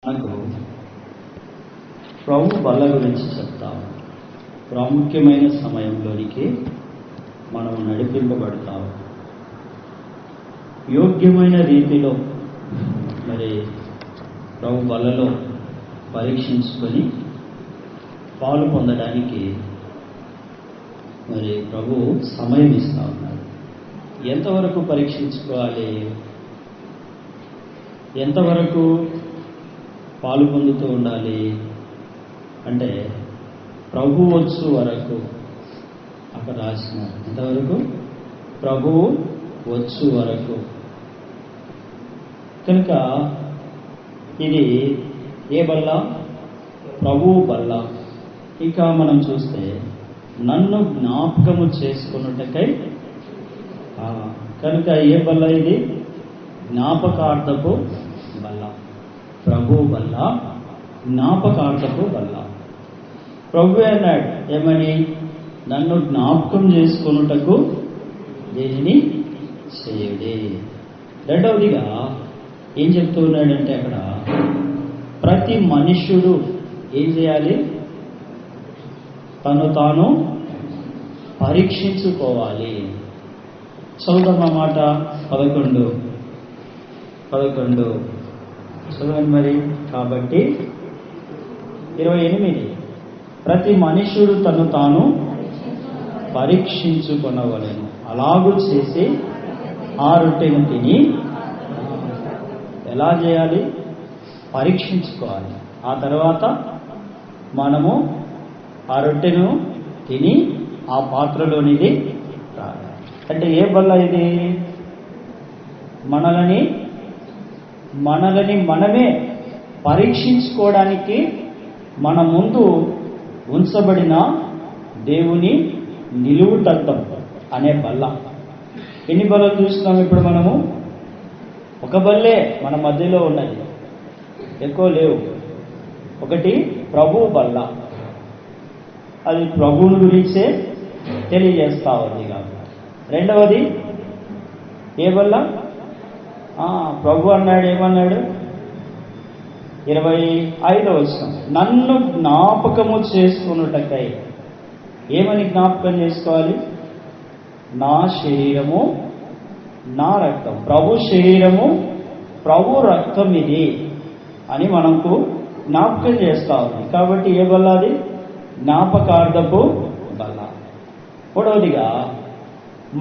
నాకు ప్రభు బల్ల గురించి చెప్తాము. ప్రాముఖ్యమైన సమయంలోనికి మనం నడిపింపబడతాము. యోగ్యమైన రీతిలో మరి ప్రభు బల్లలో పరీక్షించుకొని పాలు పొందడానికి మరి ప్రభు సమయం ఇస్తా ఉన్నారు. ఎంతవరకు పరీక్షించుకోవాలి, ఎంతవరకు పాలు పొందుతూ ఉండాలి అంటే ప్రభు వచ్చు వరకు అక్కడ రాసినారు. ఎంతవరకు? ప్రభువు వచ్చు వరకు. కనుక ఇది ఏ బల్ల? ప్రభువు బల్ల. ఇక మనం చూస్తే నన్ను జ్ఞాపకము చేసుకున్నటకై, కనుక ఏ బల్ల ఇది? జ్ఞాపకార్థపు బల్ల. ప్రభు బల్ల, జ్ఞాపకార్థపు బల్ల. ప్రభు అన్నాడు ఏమని? నన్ను జ్ఞాపకం చేసుకున్నటకు దేనిని చేయుడి. రెండవదిగా ఏం చెప్తూ ఉన్నాడంటే అక్కడ ప్రతి మనుష్యుడు ఏం చేయాలి? తను తాను పరీక్షించుకోవాలి. చదువుతాం ఆ మాట 11 చదవండి మరి. కాబట్టి 28 ప్రతి మనుష్యుడు తను తాను పరీక్షించుకొనవలెను. అలాగూ చేసి ఆ రొట్టెను తిని, ఎలా చేయాలి? పరీక్షించుకోవాలి. ఆ తర్వాత మనము ఆ రొట్టెను తిని ఆ పాత్రలోనిది తాగాలి. అంటే ఏ బల్ల ఇది? మనలని మనమే పరీక్షించుకోవడానికి మన ముందు ఉంచబడిన దేవుని నిలువుటద్దం అనే బల్ల. ఎన్ని బల్లలు చూస్తున్నాం ఇప్పుడు మనము? ఒక బల్లే మన మధ్యలో ఉన్నది, ఎక్కువ లేవు. ఒకటి ప్రభు బల్ల, అది ప్రభువుని గురించే తెలియజేస్తా ఉంది కాబట్టి. రెండవది ఏ బల్ల? ప్రభు అన్నాడు, ఏమన్నాడు? 25వ వచనం, నన్ను జ్ఞాపకము చేసుకున్నటకై. ఏమని జ్ఞాపకం చేసుకోవాలి? నా శరీరము, నా రక్తం. ప్రభు శరీరము, ప్రభు రక్తం ఇది అని మనకు జ్ఞాపకం చేస్తా ఉంది. కాబట్టి ఏ బల్ల అది? జ్ఞాపకార్థపు బల్ల. మూడవదిగా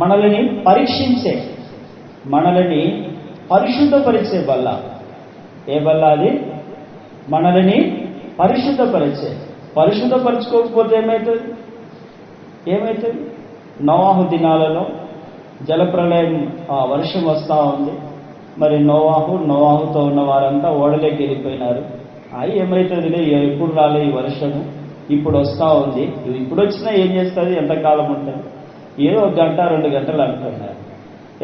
మనల్ని పరీక్షించే, మనల్ని పరిశుద్ధపరిచే బల్ల. ఏ బల్ల అది? మనల్ని పరిశుద్ధపరచుకోకపోతే ఏమవుతుంది? నోవాహు దినాలలో జలప్రలయం, వర్షం వస్తూ ఉంది. మరి నోవాహుతో ఉన్న వారంతా ఓడలేకి వెళ్ళిపోయినారు. ఏమవుతుందిలే, ఎప్పుడు రాలే ఈ వర్షము, ఇప్పుడు వస్తూ ఉంది. ఇప్పుడు వచ్చినా ఏం చేస్తుంది? ఎంతకాలం ఉంటుంది? ఏదో 1 గంట 2 గంటలు అనుకున్నారు.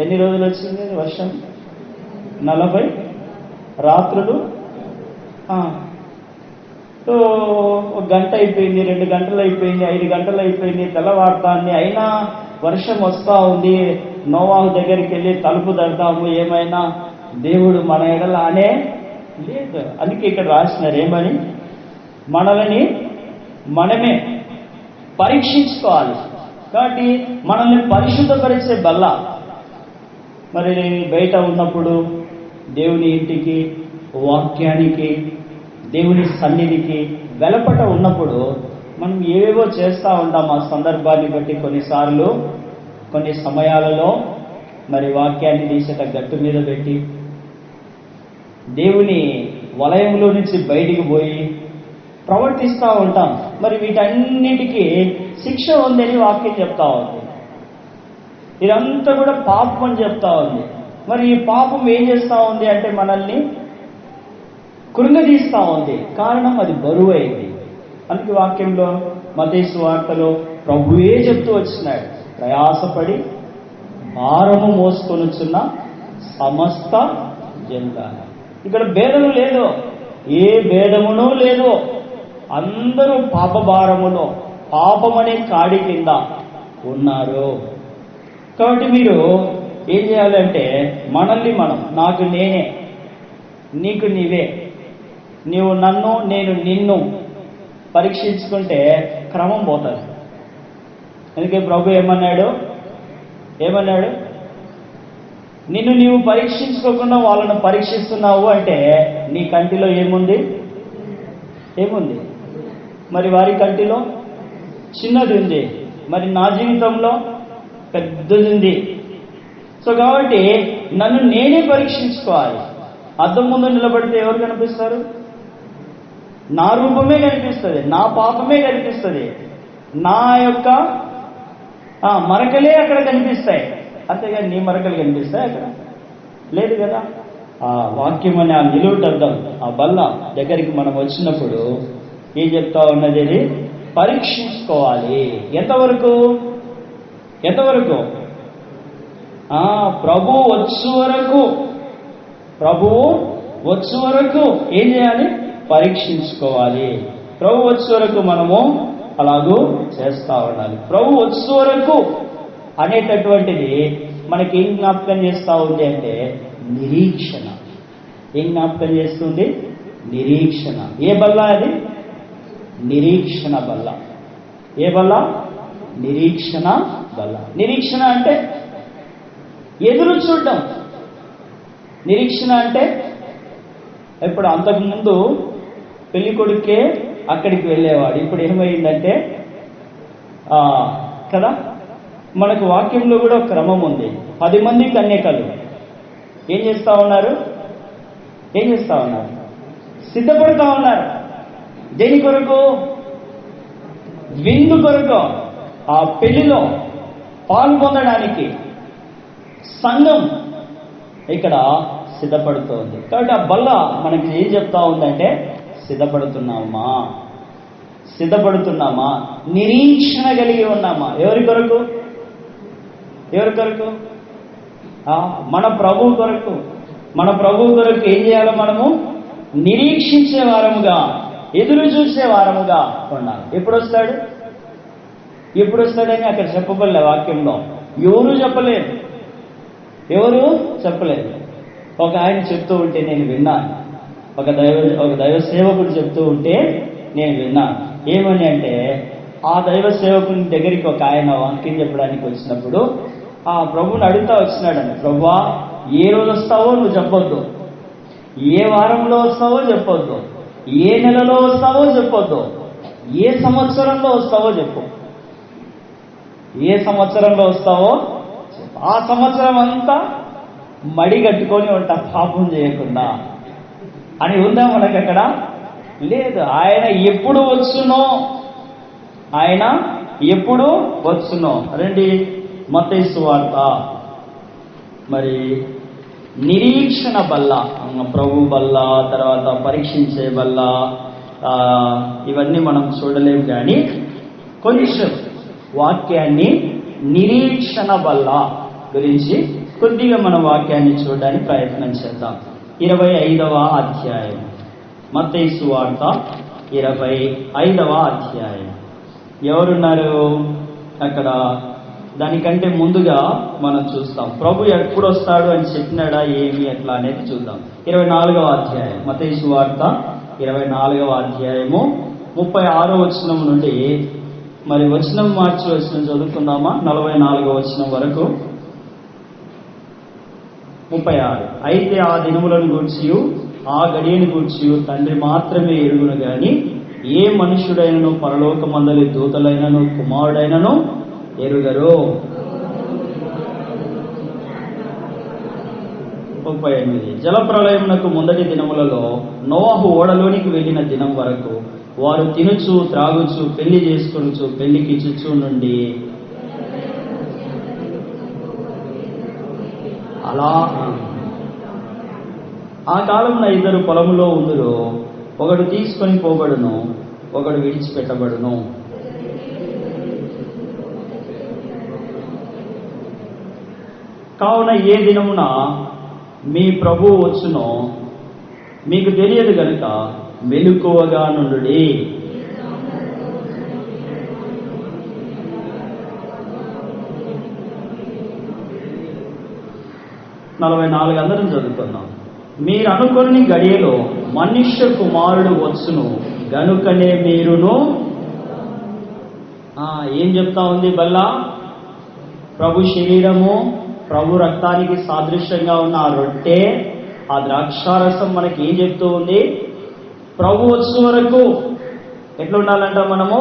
ఎన్ని రోజులు వచ్చింది వర్షం? 40 రాత్రులు. 1 గంట అయిపోయింది, 2 గంటలు అయిపోయింది, 5 గంటలు అయిపోయింది, తెల్లవారుతాంది. అయినా వర్షం వస్తూ ఉంది. నోవాహు దగ్గరికి వెళ్ళి తలుపు తడతాము, ఏమైనా దేవుడు మన ఎడల అనే లేదు. అందుకే ఇక్కడ రాసినారు ఏమని? మనల్ని మనమే పరీక్షించుకోవాలి. కాబట్టి మనల్ని పరిశుద్ధపరిచే బల్ల. మరి బయట ఉన్నప్పుడు దేవుని ఇంటికి, వాక్యానికి, దేవుని సన్నిధికి వెలపట ఉన్నప్పుడు మనం ఏవేవో చేస్తూ ఉంటాం. ఆ సందర్భాన్ని బట్టి కొన్నిసార్లు కొన్ని సమయాలలో మరి వాక్యాన్ని తీసేట గట్టు మీద పెట్టి దేవుని వలయంలో నుంచి బయటికి పోయి ప్రవర్తిస్తూ ఉంటాం. మరి వీటన్నిటికీ శిక్ష ఉందని వాక్యం చెప్తా ఉంది. ఇదంతా కూడా పాపం అని చెప్తా ఉంది. మరి ఈ పాపం ఏం చేస్తూ ఉంది అంటే మనల్ని కృంగదీస్తూ ఉంది. కారణం అది బరువు అయింది. అందుకే వాక్యంలో మత్తయి సువార్తలో ప్రభువే చెప్తూ వచ్చినాడు, ప్రయాసపడి భారము మోసుకొనుచున్న సమస్త జనులారా. ఇక్కడ భేదము లేదు, ఏ భేదమునూ లేదు. అందరూ పాపభారములో, పాపమనే కాడి కింద ఉన్నారు. కాబట్టి మీరు ఏం చేయాలంటే మనల్ని మనం, నాకు నేనే, నీకు నీవే, నీవు నన్ను, నేను నిన్ను పరీక్షించుకుంటే క్రమం పోతుంది. అందుకే ప్రభు ఏమన్నాడు? నిన్ను నీవు పరీక్షించుకోకుండా వాళ్ళను పరీక్షిస్తున్నావు అంటే నీ కంటిలో ఏముంది? మరి వారి కంటిలో చిన్నది ఉంది, మరి నా జీవితంలో పెద్దది ఉంది. సో కాబట్టి నన్ను నేనే పరీక్షించుకోవాలి. అద్దం ముందు నిలబడితే ఎవరు కనిపిస్తారు? నా రూపమే కనిపిస్తుంది, నా పాపమే కనిపిస్తుంది, నా యొక్క మరకలే అక్కడ కనిపిస్తాయి. అంతేగాని నీ మరకలు కనిపిస్తాయి అక్కడ? లేదు కదా. ఆ వాక్యం అనే ఆ నిలువుటద్దం, ఆ బల్ల దగ్గరికి మనం వచ్చినప్పుడు ఏం చెప్తా ఉన్నది? అది పరీక్షించుకోవాలి. ఎంతవరకు? ప్రభువు వచ్చు వరకు ఏం చేయాలి? పరీక్షించుకోవాలి. ప్రభు వచ్చే వరకు మనము అలాగూ చేస్తా ఉండాలి. ప్రభు వచ్చే వరకు అనేటటువంటిది మనకి ఏం జ్ఞాపకం చేస్తూ ఉంది అంటే నిరీక్షణ. ఏం జ్ఞాపకం చేస్తుంది? నిరీక్షణ. ఏ బల్ల అది? నిరీక్షణ బల్ల. ఏ బల్ల? నిరీక్షణ బల్ల. నిరీక్షణ అంటే ఎదురు చూడడం. నిరీక్షణ అంటే ఇప్పుడు అంతకుముందు పెళ్లి కొడుకే అక్కడికి వెళ్ళేవాడు. ఇప్పుడు ఏమైందంటే కదా, మనకు వాక్యంలో కూడా ఒక క్రమం ఉంది. 10 మంది కన్యకలు ఏం చేస్తా ఉన్నారు? సిద్ధపడుతూ ఉన్నారు. దేని కొరకు? విందు కొరకు. ఆ పెళ్లిలో పాల్గొనడానికి సంఘం ఇక్కడ సిద్ధపడుతోంది. కాబట్టి ఆ బల్ల మనకి ఏం చెప్తా ఉందంటే సిద్ధపడుతున్నామా, నిరీక్షణ కలిగి ఉన్నామా? ఎవరి కొరకు? మన ప్రభువు కొరకు. మన ప్రభువు కొరకు ఏం చేయాలో? మనము నిరీక్షించే వారముగా, ఎదురు చూసే వారముగా ఉండాలి. ఎప్పుడు వస్తాడని అక్కడ చెప్పబడలే వాక్యంలో. ఎవరు చెప్పలేదు. ఒక ఆయన చెప్తూ ఉంటే నేను విన్నాను. ఒక దైవ సేవకుడు చెప్తూ ఉంటే నేను విన్నాను. ఏమని అంటే, ఆ దైవ సేవకుని దగ్గరికి ఒక ఆయన వాక్యం చెప్పడానికి వచ్చినప్పుడు ఆ ప్రభువుని అడుగుతా వచ్చినాడండి. ప్రభువా, ఏ రోజు వస్తావో నువ్వు చెప్పొద్దు, ఏ వారంలో వస్తావో చెప్పొద్దు, ఏ నెలలో వస్తావో చెప్పొద్దు, ఏ సంవత్సరంలో వస్తావో చెప్పు. ఆ సంవత్సరం అంతా మడి కట్టుకొని ఉంటా పాపం చేయకుండా అని ఉందా మనకు అక్కడ? లేదు. ఆయన ఎప్పుడు వచ్చునో రండి మత్తయి సువార్త. మరి నిరీక్షణ బల్ల, ప్రభు బల్ల, తర్వాత పరీక్షించే బల్ల, ఇవన్నీ మనం చూడలేము. కానీ కొంచెం వాక్యాన్ని నిరీక్షణ బల్ల గురించి కొద్దిగా మన వాక్యాన్ని చూడడానికి ప్రయత్నం చేద్దాం. 25వ అధ్యాయం, మత్తయి సువార్త 25వ అధ్యాయం. ఎవరున్నారు అక్కడ? దానికంటే ముందుగా మనం చూస్తాం ప్రభు ఎప్పుడు వస్తాడు అని చెప్పినాడా, ఏమి, ఎట్లా అనేది చూద్దాం. 24వ అధ్యాయం, మత్తయి సువార్త 24వ అధ్యాయము 36వ వచనం నుండి మరి వచనం మార్చి వచనం చదువుకుందామా? 44వ వచనం వరకు. 36. అయితే ఆ దినములను గూర్చియు ఆ గడియను గూర్చియు తండ్రి మాత్రమే ఎరుగును గాని ఏ మనుష్యుడైనను పరలోకమందలి దూతలైనను కుమారుడైనను ఎరుగరు. 38. జలప్రళయమునకు ముందటి దినములలో నోవహు ఓడలోనికి వెళ్ళిన దినం వరకు వారు తినుచు త్రాగుచు పెళ్లి చేసుకొనుచు పెళ్లికి చుచ్చు నుండి అలా. ఆ కాలంలో 2 పొలములో ఉందురు, ఒకడు తీసుకొని పోబడును, ఒకడు విడిచిపెట్టబడును. కావున ఏ దినమున మీ ప్రభువు వచ్చునో మీకు తెలియదు గనుక మెలకువగా నుండుడి. 44 అందరం చదువుతున్నాం. మీరు అనుకుని గడియలో మనుష్య కుమారుడు వచ్చును గనుకనే మీరును. ఏం చెప్తా ఉంది బల్లా? ప్రభు శరీరము, ప్రభు రక్తానికి సాదృశ్యంగా ఉన్న ఆ రొట్టె, ఆ ద్రాక్షారసం మనకి ఏం చెప్తూ ఉంది? ప్రభు వచ్చే వరకు ఎట్లా ఉండాలంట? మనము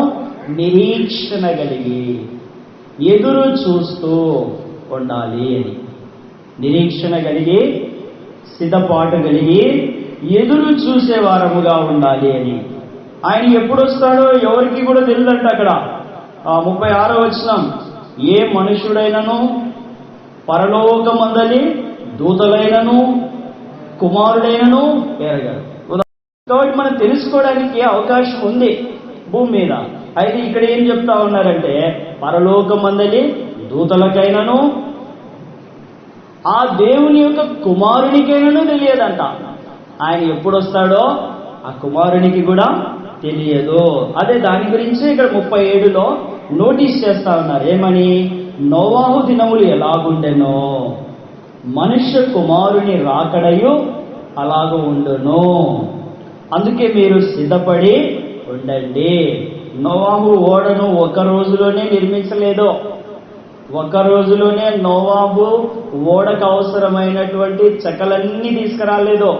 నిరీక్షణ కలిగి ఎదురు చూస్తూ ఉండాలి అని. నిరీక్షణ కలిగి, సిద్ధపాటు కలిగి ఎదురు చూసే వారముగా ఉండాలి అని. ఆయన ఎప్పుడు వస్తాడో ఎవరికి కూడా తెలియదంట. అక్కడ 36వ వచనం, ఏ మనుషుడైనను పరలోకమందలి దూతలైనను కుమారుడైనను ఎరగరు. కాబట్టి మనం తెలుసుకోవడానికి అవకాశం ఉంది భూమి మీద. అయితే ఇక్కడ ఏం చెప్తా ఉన్నారంటే, పరలోకమందలి దూతలకైనను ఆ దేవుని యొక్క కుమారునికైనాను తెలియదంట. ఆయన ఎప్పుడు వస్తాడో ఆ కుమారునికి కూడా తెలియదు. అదే దాని గురించి ఇక్కడ 37లో నోటీస్ చేస్తా ఉన్నారు. ఏమని? నోవాహు దినములు ఎలాగుండెనో మనుష్య కుమారుని రాకడయు అలాగ ఉండును. అందుకే మీరు సిద్ధపడి ఉండండి. నోవాహు ఓడను ఒక రోజులోనే నిర్మించలేదు. ఒక రోజులోనే నోవాహు ఓడకు అవసరమైనటువంటి చెక్కలన్నీ తీసుకురాలేదు.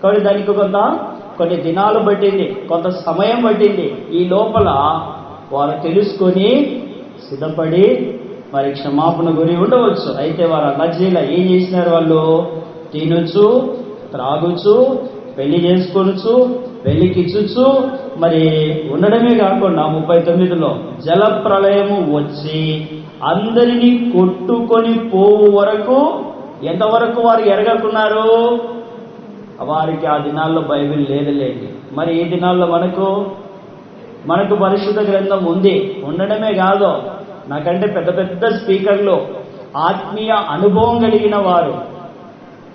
కాబట్టి దానికి కొన్ని దినాలు పట్టింది, కొంత సమయం పట్టింది. ఈ లోపల వారు తెలుసుకొని సిద్ధపడి మరి క్షమాపణ గురి ఉండవచ్చు. అయితే వారు అలర్జీలా ఏం చేసినారు? వాళ్ళు తినొచ్చు, త్రాగుచు, పెళ్లి చేసుకొనొచ్చు, పెళ్లికిచ్చుచు మరి ఉండడమే కాకుండా 39లో జల ప్రళయము వచ్చి అందరినీ కొట్టుకొని పోవు వరకు, ఎంతవరకు వారు ఎరగకున్నారు? వారికి ఆ దినాల్లో బైబిల్ లేదులేండి. మరి ఈ దినాల్లో మనకు పరిశుద్ధ గ్రంథం ఉంది. ఉండడమే కాదు, నాకంటే పెద్ద పెద్ద స్పీకర్లు, ఆత్మీయ అనుభవం కలిగిన వారు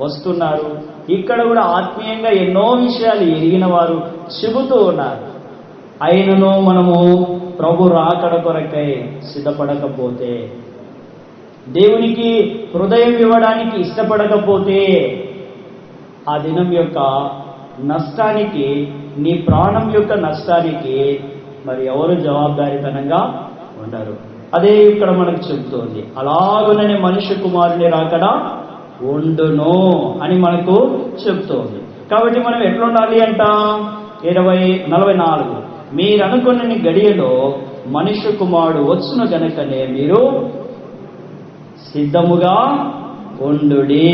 వస్తున్నారు. ఇక్కడ కూడా ఆత్మీయంగా ఎన్నో విషయాలు ఎరిగిన వారు చెబుతూ ఉన్నారు. అయినను మనము ప్రభు రాకడ కొరకై సిద్ధపడకపోతే, దేవునికి హృదయం ఇవ్వడానికి ఇష్టపడకపోతే, ఆ దినం యొక్క నష్టానికి, నీ ప్రాణం యొక్క నష్టానికి మరి ఎవరు జవాబుదారీతనంగా ఉండరు. అదే ఇక్కడ మనకు చెబుతోంది. అలాగుననే మనుష్య కుమారుని రాకడ ఉండును అని మనకు చెప్తోంది. కాబట్టి మనం ఎట్లుండాలి అంట? 44 మీరు అనుకున్న గడియలో మనుష్య కుమారుడు వచ్చును గనుకనే మీరు సిద్ధముగా ఉండుడి.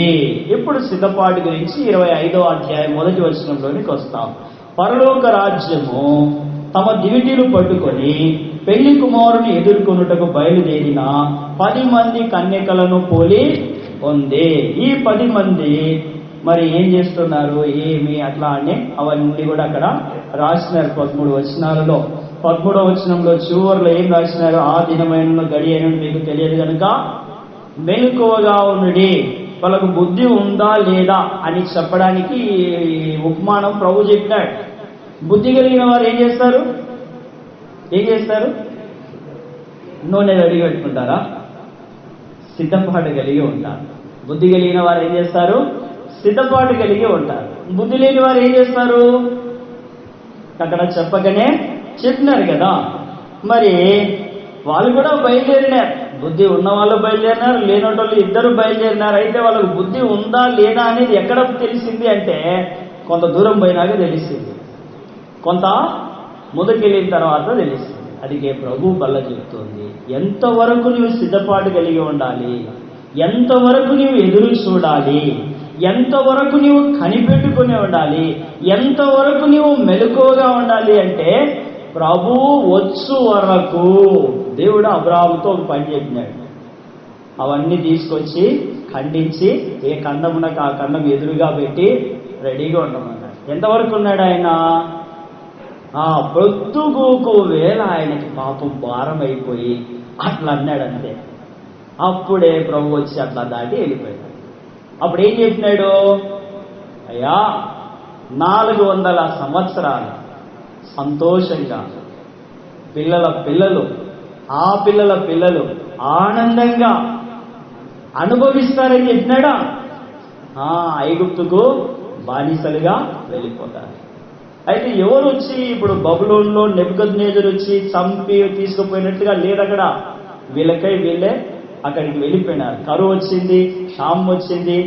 ఇప్పుడు సిద్ధపాటు గురించి 25వ అధ్యాయం 1వ వచనంలోనికి వస్తాం. పరలోక రాజ్యము తమ దివిటీలు పట్టుకొని పెళ్లి కుమారుని ఎదుర్కొనుటకు బయలుదేరిన 10 మంది కన్యకలను పోలి ఉంది. ఈ 10 మంది మరి ఏం చేస్తున్నారు, ఏమి అట్లా అని అవన్నీ కూడా అక్కడ రాసినారు 13 వచనాలలో. 13వ వచనంలో చివరిలో ఏం రాసినారు? ఆ దినమైన గడి అయిన మీకు తెలియదు కనుక మెలకువగా ఉండుడి. వాళ్ళకు బుద్ధి ఉందా లేదా అని చెప్పడానికి ఉపమానం ప్రభు చెప్పినాడు. బుద్ధి కలిగిన వారు ఏం చేస్తారు? నూనె అడిగి పెట్టుకుంటారా? సిద్ధపాటు కలిగి ఉంటారు. బుద్ధి కలిగిన వారు ఏం చేస్తారు? సిద్ధపాటు కలిగి ఉంటారు. బుద్ధి లేని వారు ఏం చేస్తారు? అక్కడ చెప్పగానే చెప్పినారు కదా, మరి వాళ్ళు కూడా బయలుదేరినారు. బుద్ధి ఉన్న వాళ్ళు బయలుదేరినారు, లేనోటోళ్ళు ఇద్దరు బయలుదేరినారు. అయితే వాళ్ళకు బుద్ధి ఉందా లేదా అనేది ఎక్కడ తెలిసింది అంటే, కొంత దూరం పోయినాక తెలిసింది, కొంత ముందుకెళ్ళిన తర్వాత తెలిసింది. అదికే ప్రభు బల్ల చెప్తుంది, ఎంతవరకు నీవు సిద్ధపాటు కలిగి ఉండాలి, ఎంతవరకు నీవు ఎదురు చూడాలి, ఎంతవరకు నీవు కనిపెట్టుకుని ఉండాలి, ఎంతవరకు నీవు మెలకువగా ఉండాలి అంటే, ప్రభు వచ్చు వరకు దేవుడు అబ్రాహాముతో ఒక పని చెప్పినాడు. అవన్నీ తీసుకొచ్చి ఖండించి ఏ ఖండమునకు ఆ ఖండం ఎదురుగా పెట్టి రెడీగా ఉండమన్నాడు. ఎంతవరకు ఉన్నాడు ఆయన? పొద్దుగూకు వేళ ఆయనకి పాపం భారం అయిపోయి అట్లా అన్నాడు అంతే. అప్పుడే ప్రభు వచ్చి అట్లా దాటి వెళ్ళిపోయాడు. అప్పుడు ఏం చెప్పినాడు? అయ్యా 400 సంవత్సరాలు సంతోషంగా పిల్లలు ఆ పిల్లల పిల్లలు ఆనందంగా అనుభవిస్తారని చెప్పినాడా? ఐగుప్తుకు బానిసలుగా వెళ్ళిపోతారు. అయితే ఎవరు వచ్చి ఇప్పుడు బబులోన్లో నెబుకద్నెజరు వచ్చి చంపి తీసుకుపోయినట్టుగా లేదు అక్కడ. వీళ్ళకై వీళ్ళే అక్కడికి వెళ్ళిపోయినారు. కరువు వచ్చింది, క్షామం వచ్చింది.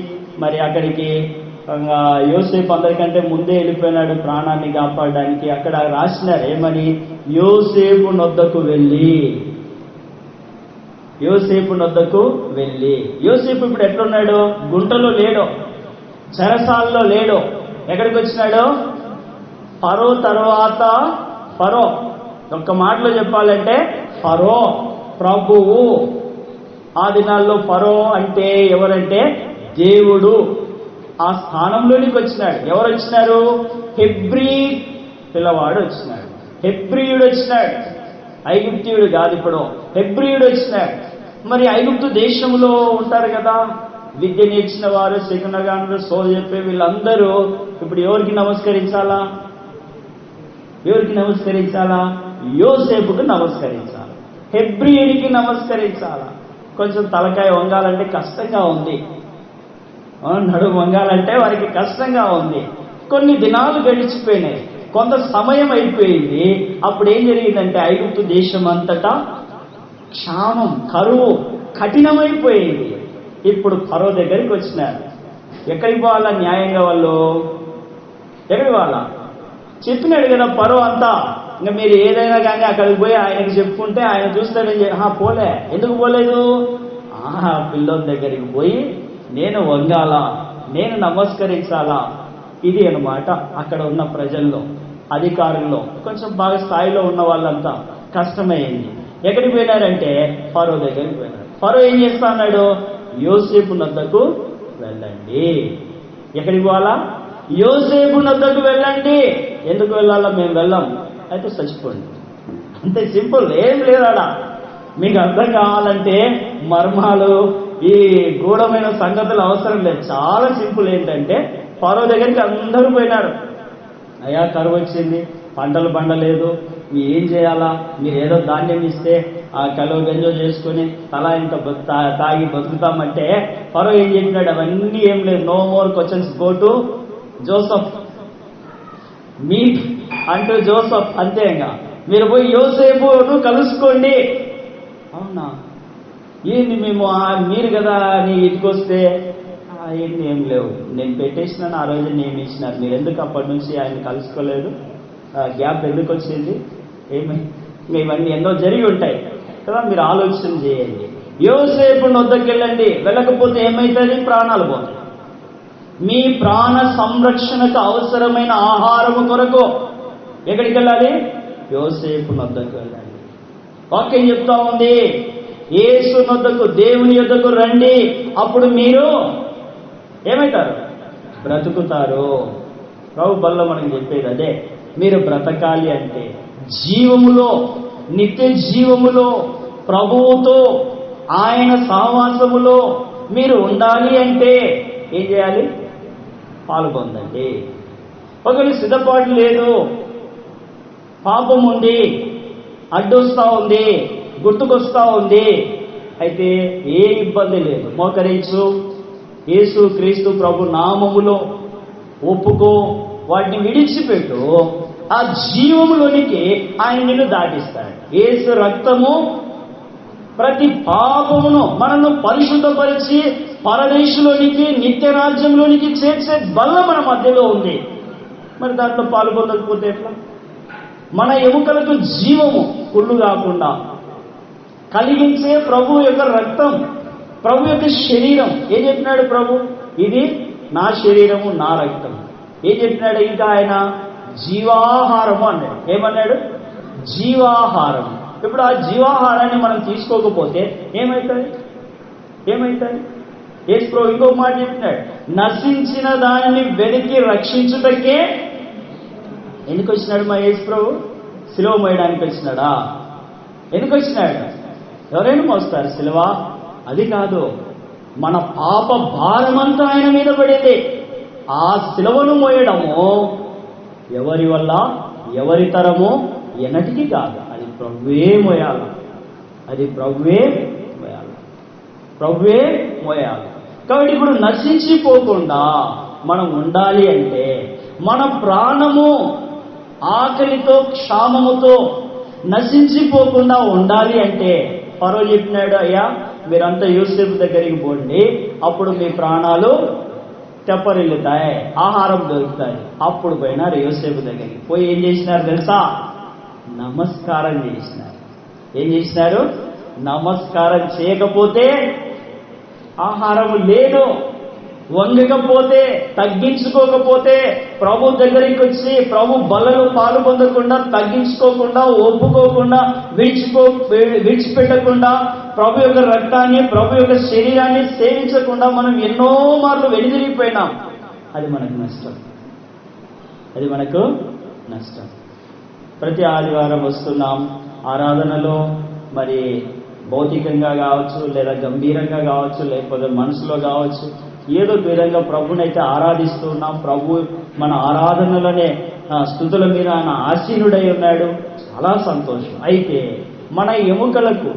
మరి అక్కడికి యోసేపు అందరికంటే ముందే వెళ్ళిపోయినాడు ప్రాణాన్ని కాపాడడానికి. అక్కడ రాసినారు ఏమని, యోసేపు నొద్దకు వెళ్ళి. యోసేపు నొద్దకు వెళ్ళి. యోసేపు ఇప్పుడు ఎట్లున్నాడు? గుంటలో లేడు, చెరసాలలో లేడు. ఎక్కడికి వచ్చినాడు? ఫరో తర్వాత ఫరో. ఒక్క మాటలో చెప్పాలంటే ఫరో ప్రభువు. ఆ దినాల్లో ఫరో అంటే ఎవరంటే దేవుడు. ఆ స్థానంలోనికి వచ్చినాడు. ఎవరు వచ్చినారు? హెబ్రీ పిల్లవాడు వచ్చినాడు. హెబ్రీయుడు వచ్చినాడు, ఐగుప్తీయుడు కాదు. ఇప్పుడు హెబ్రీయుడు వచ్చినాడు. మరి ఐగుప్తు దేశంలో ఉంటారు కదా, విద్య నేర్చిన వారు, శకునగానులు, సోలు చెప్పే వీళ్ళందరూ ఇప్పుడు ఎవరికి నమస్కరించాలా? ఎవరికి నమస్కరించాలా? యోసేపుకు నమస్కరించాలి, హెబ్రీయుడికి నమస్కరించాలా. కొంచెం తలకాయ వంగాలంటే కష్టంగా ఉంది, నడుము వంగాలంటే వారికి కష్టంగా ఉంది. కొన్ని దినాలు గడిచిపోయినాయి, కొంత సమయం అయిపోయింది. అప్పుడు ఏం జరిగిందంటే ఐగుప్తు దేశం అంతటా క్షామం, కరువు కఠినమైపోయింది. ఇప్పుడు ఫరో దగ్గరికి వచ్చినారు. ఎక్కడికి పోవాలా న్యాయంగా వాళ్ళు? ఎక్కడికి పోవాలా? చెప్పినాడు కదా ఫరో అంతా, ఇంకా మీరు ఏదైనా కానీ అక్కడికి పోయి ఆయనకి చెప్పుకుంటే ఆయన చూస్తాడని. పోలే. ఎందుకు పోలేదు? పిల్లోని దగ్గరికి పోయి నేను వంగాలా, నేను నమస్కరించాలా. ఇది అన్నమాట అక్కడ ఉన్న ప్రజల్లో, అధికారుల్లో, కొంచెం బాగా స్థాయిలో ఉన్న వాళ్ళంతా కష్టమైంది. ఎక్కడికి పోయినారంటే ఫరో దగ్గరికి పోయినారు. ఫరో ఏం చేస్తా అన్నాడు? యోసేపు నొద్దకు వెళ్ళండి. ఎక్కడికి పోవాలా? యోసేపు నొద్దకు వెళ్ళండి. ఎందుకు వెళ్ళాలా? మేము వెళ్ళాం. అయితే చచ్చిపోండి. అంతే సింపుల్, ఏం లేదాడా. మీకు అర్థం కావాలంటే మర్మాలు, ఈ గూఢమైన సంగతులు అవసరం లేదు. చాలా సింపుల్. ఏంటంటే ఫరో దగ్గరికి అందరూ పోయినారు. అయ్యా కరువు వచ్చింది, పంటలు పండలేదు, మీరు ఏం చేయాలా? మీరు ఏదో ధాన్యం ఇస్తే ఆ కలువ గంజో చేసుకుని తలా ఇంత తాగి బతుకుతామంటే ఫరో ఏం చెప్పినాడు? అవన్నీ ఏం లేదు. No more questions, go to Joseph, meet అంటూ జోసఫ్. అంతే, ఇంకా మీరు పోయి యోసేపును కలుసుకోండి. అవునా? ఏంది మేము మీరు కదా నీ ఇటుకొస్తే ఏంటి? ఏం లేవు, నేను పెట్టేసినాను, ఆ రోజు నేను ఇచ్చినాను, మీరు ఎందుకు అప్పటి నుంచి ఆయన కలుసుకోలేదు? గ్యాప్ ఎందుకు వచ్చింది? ఇవన్నీ ఎన్నో జరిగి ఉంటాయి కదా, మీరు ఆలోచన చేయండి. యోసేపు నొద్దకు వెళ్ళండి. వెళ్ళకపోతే ఏమవుతుంది? ప్రాణాలు పోతాయి. మీ ప్రాణ సంరక్షణకు అవసరమైన ఆహారము కొరకు ఎక్కడికి వెళ్ళాలి? యోసేపు నొద్దకు వెళ్ళండి. వాక్యం చెప్తా ఉంది, యేసు నొద్దకు, దేవుని యొద్దకు రండి, అప్పుడు మీరు ఏమవుతారు? బ్రతుకుతారు. ప్రభు బల్ల మనకు చెప్పేది అదే. మీరు బ్రతకాలి అంటే జీవములో, నిత్య జీవములో, ప్రభువుతో ఆయన సహవాసములో మీరు ఉండాలి అంటే ఏం చేయాలి? పాల్గొందండి. ఒకవేళ సిద్ధపాటు లేదు, పాపం ఉంది, అడ్డొస్తా ఉంది, గుర్తుకొస్తా ఉంది, అయితే ఏ ఇబ్బంది లేదు. మోకరించు, యేసు క్రీస్తు ప్రభు నామములో ఒప్పుకో, వాటిని విడిచిపెట్టు, ఆ జీవములోనికి ఆయన నిన్ను దాటిస్తాడు. యేసు రక్తము ప్రతి పాపమును మనను పరిశుద్ధపరిచి పరదేశంలోనికి, నిత్య రాజ్యంలోనికి చేర్చే బల్ల మన మధ్యలో ఉంది. మరి దాంట్లో పాల్గొనకపోతే ఎట్లా? మన ఎముకలకు జీవము, కుళ్ళు కాకుండా కలిగించే ప్రభు యొక్క రక్తం, ప్రభు యొక్క శరీరం. ఏం చెప్పినాడు ప్రభు? ఇది నా శరీరము, నా రక్తం. ఏం చెప్పినాడు ఇంకా ఆయన? జీవాహారము అన్నాడు. ఏమన్నాడు? జీవాహారం. ఇప్పుడు ఆ జీవాహారాన్ని మనం తీసుకోకపోతే ఏమవుతుంది? యేసు ప్రభు ఇంకో మాట చెప్పినాడు, నశించిన దానిని వెతికి రక్షించుటకే. ఎందుకు వచ్చినాడు మా యేసు ప్రభు? సిలువ మోయడానికి వచ్చినాడా? ఎందుకు వచ్చినాడు? ఎవరైనా మోస్తారు సిలువ? అది కాదు, మన పాప భారమంతా ఆయన మీద పడేది. ఆ సిలువను మోయడము ఎవరి వల్ల, ఎవరి తరము ఎన్నటికీ కాదు. అది ప్రభువే మోయాలి. ప్రభువే మోయాలి. కాబట్టి ఇప్పుడు నశించిపోకుండా మనం ఉండాలి అంటే, మన ప్రాణము ఆకలితో క్షామముతో నశించిపోకుండా ఉండాలి అంటే, ఫరో చెప్పినాడు, అయ్యా మీరంతా యోసేపు దగ్గరికి పోండి, అప్పుడు మీ ప్రాణాలు తెప్పరిల్లుతాయి, ఆహారం దొరుకుతాయి. అప్పుడు పోయినారు యోసేపు దగ్గరికి. పోయి ఏం చేసినారు తెలుసా? నమస్కారం చేసినారు. ఏం చేసినారు? నమస్కారం చేయకపోతే ఆహారం లేదు, వంగకపోతే, తగ్గించుకోకపోతే, ప్రభు దగ్గరికి వచ్చి ప్రభు బలలో పాలు పొందకుండా, తగ్గించుకోకుండా, ఒప్పుకోకుండా, విడిచిపెట్టకుండా, ప్రభు యొక్క రక్తాన్ని, ప్రభు యొక్క శరీరాన్ని సేవించకుండా మనం ఎన్నో మార్లు వెనుదిరిగిపోయినాం. అది మనకు నష్టం. అది మనకు నష్టం. ప్రతి ఆదివారం వస్తున్నాం ఆరాధనలో. మరి భౌతికంగా కావచ్చు, లేదా గంభీరంగా కావచ్చు, లేకపోతే మనసులో కావచ్చు, ఏదో విధంగా ప్రభునైతే ఆరాధిస్తున్నాం. ప్రభు మన ఆరాధనలనే స్తుతుల మీద ఆయన ఆసీనుడై ఉన్నాడు. చాలా సంతోషం. అయితే మన ఎముకలకు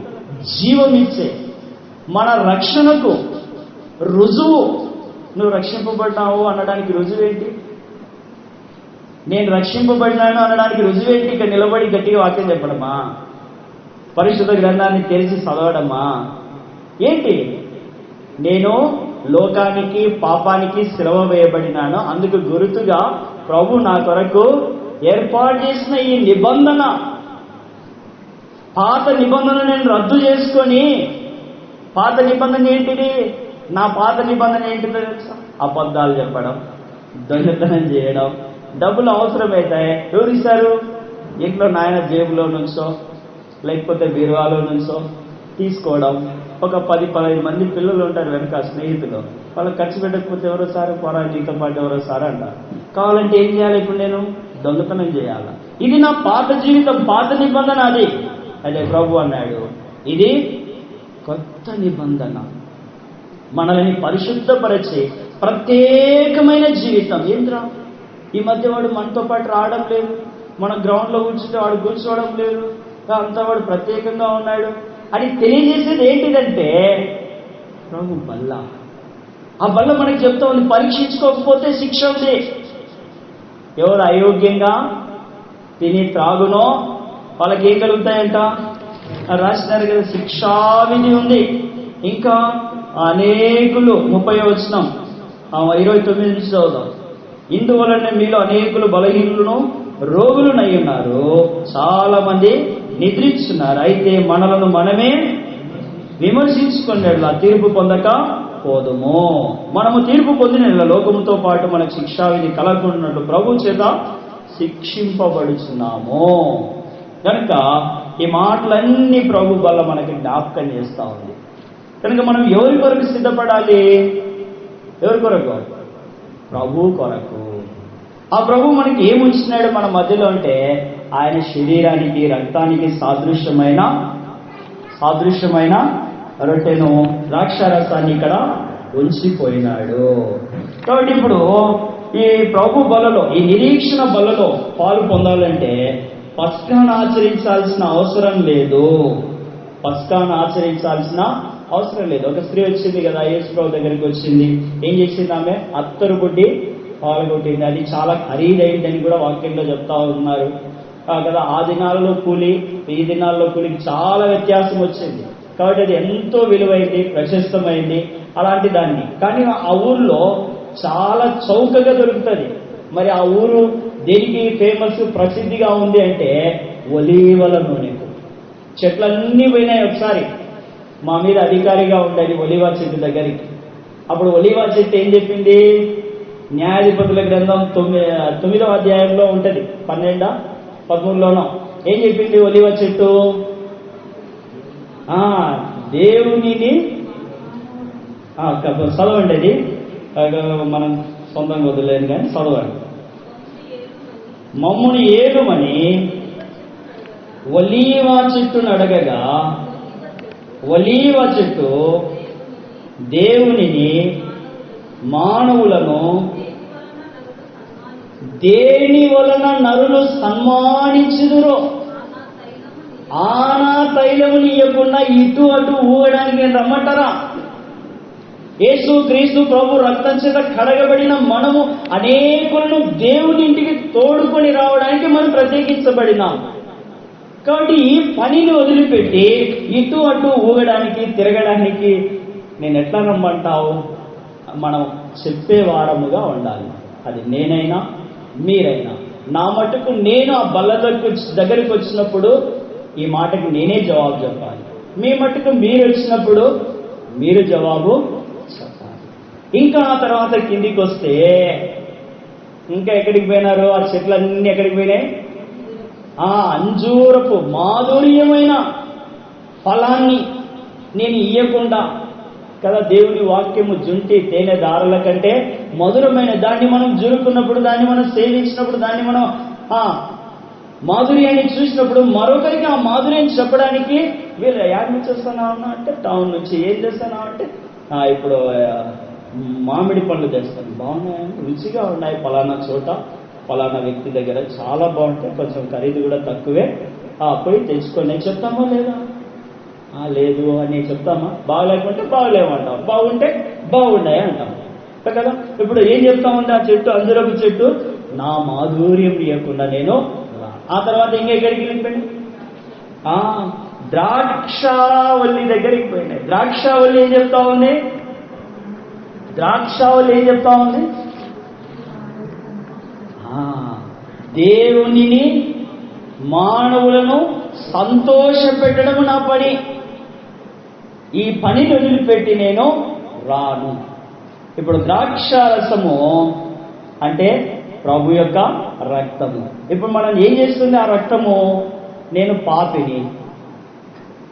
జీవమిచ్చే, మన రక్షణకు రుజువు, నువ్వు రక్షింపబడ్డావు అనడానికి రుజువేంటి? నేను రక్షింపబడినాను అనడానికి రుజువేంటి? ఇక నిలబడి గట్టిగా వాక్యం చెప్పడమా? పరిశుద్ధ గ్రంథాన్ని తెరిచి చదవడమా? ఏంటి? నేను లోకానికి, పాపానికి సిలువ వేయబడినాను, అందుకు గుర్తుగా ప్రభు నా కొరకు ఏర్పాటు చేసిన ఈ నిబంధన, పాత నిబంధన నేను రద్దు చేసుకొని, పాత నిబంధన ఏంటిది? నా పాత నిబంధన ఏంటిదో తెలుసా? అబద్ధాలు చెప్పడం, దొంగతనం చేయడం, డబ్బులు అవసరమవుతాయి. ఎవరిస్తారు? ఇంట్లో నాయన జేబులో నుంచో లేకపోతే బీరువాలో నుంచో తీసుకోవడం. ఒక 10-15 మంది పిల్లలు ఉంటారు వెనక, స్నేహితులు. వాళ్ళకి ఖర్చు పెట్టకపోతే ఎవరో సారి పోరా, నీతో పాటు ఎవరో సార్ అంటారు. కావాలంటే ఏం చేయాలి? ఇప్పుడు నేను దొంగతనం చేయాలా? ఇది నా పాత జీవితం, పాత నిబంధన. అది అదే ప్రభు అన్నాడు, ఇది కొత్త నిబంధన, మనల్ని పరిశుద్ధపరిచే ప్రత్యేకమైన జీవితం. ఏంద్రా ఈ మధ్య వాడు మనతో పాటు రావడం లేదు, మన గ్రౌండ్లో కూర్చుంటే వాడు కూర్చోవడం లేదు, అంతా వాడు ప్రత్యేకంగా ఉన్నాడు అని తెలియజేసేది ఏంటిదంటే ప్రభు బల్ల. ఆ బల్ల మనకి చెప్తా ఉంది, పరీక్షించుకోకపోతే శిక్ష ఉంది. ఎవరు అయోగ్యంగా తిని త్రాగునో వాళ్ళకి ఏం కలుగుతాయంట రాసినారు కదా, శిక్షావిధి ఉంది. ఇంకా అనేకులు 30వ వచనం 29 నుంచి చదువుదాం. ఇందువలన మీలో అనేకులు బలహీనులను రోగులునై ఉన్నారు, చాలా మంది నిద్రిస్తున్నారు. అయితే మనలను మనమే విమర్శించుకునేలా తీర్పు పొందక పోదుము. మనము తీర్పు పొందిన లోకముతో పాటు మనకు శిక్షావిధి కలగకున్నట్లు ప్రభు చేత శిక్షింపబడుచున్నాము. కనుక ఈ మాటలన్నీ ప్రభు వల్ల మనకి జ్ఞాపకం చేస్తూ ఉంది. కనుక మనం ఎవరి కొరకు సిద్ధపడాలి? ఎవరి కొరకు? ప్రభు కొరకు. ఆ ప్రభు మనకి ఏముంచినాడు మన మధ్యలో అంటే, ఆయన శరీరానికి, రక్తానికి సాదృశ్యమైన రొట్టెను, ద్రాక్షారసాన్ని ఇక్కడ ఉంచిపోయినాడు. కాబట్టి ఇప్పుడు ఈ ప్రభు బలలో, ఈ నిరీక్షణ బలలో పాలు పొందాలంటే పస్కాను ఆచరించాల్సిన అవసరం లేదు. పస్కాను ఆచరించాల్సిన అవసరం లేదు. ఒక స్త్రీ వచ్చింది కదా, యేసు ప్రభు దగ్గరికి వచ్చింది. ఏం చేసింది ఆమె? అత్తరు బుడ్డి పాల్గొట్టింది. అది చాలా ఖరీదైందని కూడా వాక్యంలో చెప్తా ఉన్నారు కదా. ఆ దినాలలో కూలి, ఈ దినాల్లో కూలికి చాలా వ్యత్యాసం వచ్చింది. కాబట్టి అది ఎంతో విలువైంది, ప్రశస్తమైంది. అలాంటి దాన్ని కానీ ఆ ఊర్లో చాలా చౌకగా దొరుకుతుంది. మరి ఆ ఊరు దేనికి ఫేమస్, ప్రసిద్ధిగా ఉంది అంటే ఒలీవల నూనెకు. చెట్లన్నీ పోయినాయి. ఒకసారి మా మీద అధికారిగా ఉండేది ఒలీవా చెట్టు దగ్గరికి. అప్పుడు ఒలీవా చెట్టు ఏం చెప్పింది? న్యాయాధిపతుల గ్రంథం 9వ అధ్యాయంలో ఉంటుంది, 12-13లోనో ఏం చెప్పింది ఒలీవా చెట్టు? దేవునిని చదవండి. అది మనం సొంతంగా వదిలేదు కానీ చదవండి. మమ్ముని ఏలుమని ఒలీవా చెట్టును అడగగా, ఒలీవా చెట్టు దేవునిని, మానవులను దేని వలన నరులు సన్మానించుదురో ఆనా తైలముని ఇవ్వకుండా ఇటు అటు ఊగడానికి నేను రమ్మంటారా? యేసు క్రీస్తు ప్రభు రక్తం చేత కడగబడిన మనము అనేకులను దేవుని ఇంటికి తోడుకొని రావడానికి మనం ప్రత్యేకించబడినాం. కాబట్టి ఈ పనిని వదిలిపెట్టి ఇటు అటు ఊగడానికి తిరగడానికి నేను ఎట్లా నమ్మంటావు? మనం చెప్పేవారముగా ఉండాలి. అది నేనైనా మీరైనా. నా మటుకు నేను ఆ బల్ల దగ్గరికి వచ్చినప్పుడు ఈ మాటకి నేనే జవాబు చెప్పాలి. మీ మటుకు మీరు వచ్చినప్పుడు మీరు జవాబు చెప్పాలి. ఇంకా ఆ తర్వాత కిందికి వస్తే ఇంకా ఎక్కడికి పోయినారు? ఆ చెట్లన్నీ ఎక్కడికి పోయినాయి? ఆ అంజూరపు మాధుర్యమైన ఫలాన్ని నేను ఇయ్యకుండా కదా, దేవుని వాక్యము జుంటి తేనె దారుల కంటే మధురమైన దాన్ని మనం జురుకున్నప్పుడు, దాన్ని మనం సేవించినప్పుడు, దాన్ని మనం మాధుర్యాన్ని చూసినప్పుడు మరొకరికి ఆ మాధుర్యం చెప్పడానికి వీళ్ళు యాడ్ నుంచి వస్తున్నామన్నా అంటే టౌన్ నుంచి ఏం చేస్తున్నావు అంటే ఇప్పుడు మామిడి పళ్ళు తెస్తాను, బాగున్నాయండి, రుచిగా ఉన్నాయి, ఫలానా చోట ఫలానా వ్యక్తి దగ్గర చాలా బాగుంటాయి, కొంచెం ఖరీదు కూడా తక్కువే, పోయి తెచ్చుకోండి చెప్తామా లేదా? లేదు అని చెప్తామా? బాగలేకుంటే బాగలేమంటాం, బాగుంటే బాగున్నాయి అంటాం కదా. ఇప్పుడు ఏం చెప్తామంటే ఆ చెట్టు అంజూరపు చెట్టు నా మాధుర్యం ఇవ్వకుండా నేను. ఆ తర్వాత ఇంకెక్కడికి వెళ్ళిపోయింది? ద్రాక్షావల్లి దగ్గరికి పోయినాయి. ద్రాక్షావల్లి ఏం చెప్తా ఉంది? ద్రాక్షావల్లి ఏం చెప్తా ఉంది? దేవునిని మానవులను సంతోష పెట్టడం నా పని, ఈ పనిని వదిలిపెట్టి నేను రాను. ఇప్పుడు ద్రాక్షారసము అంటే ప్రభు యొక్క రక్తము. ఇప్పుడు మనం ఏం చేస్తుంది ఆ రక్తము? నేను పాపిని,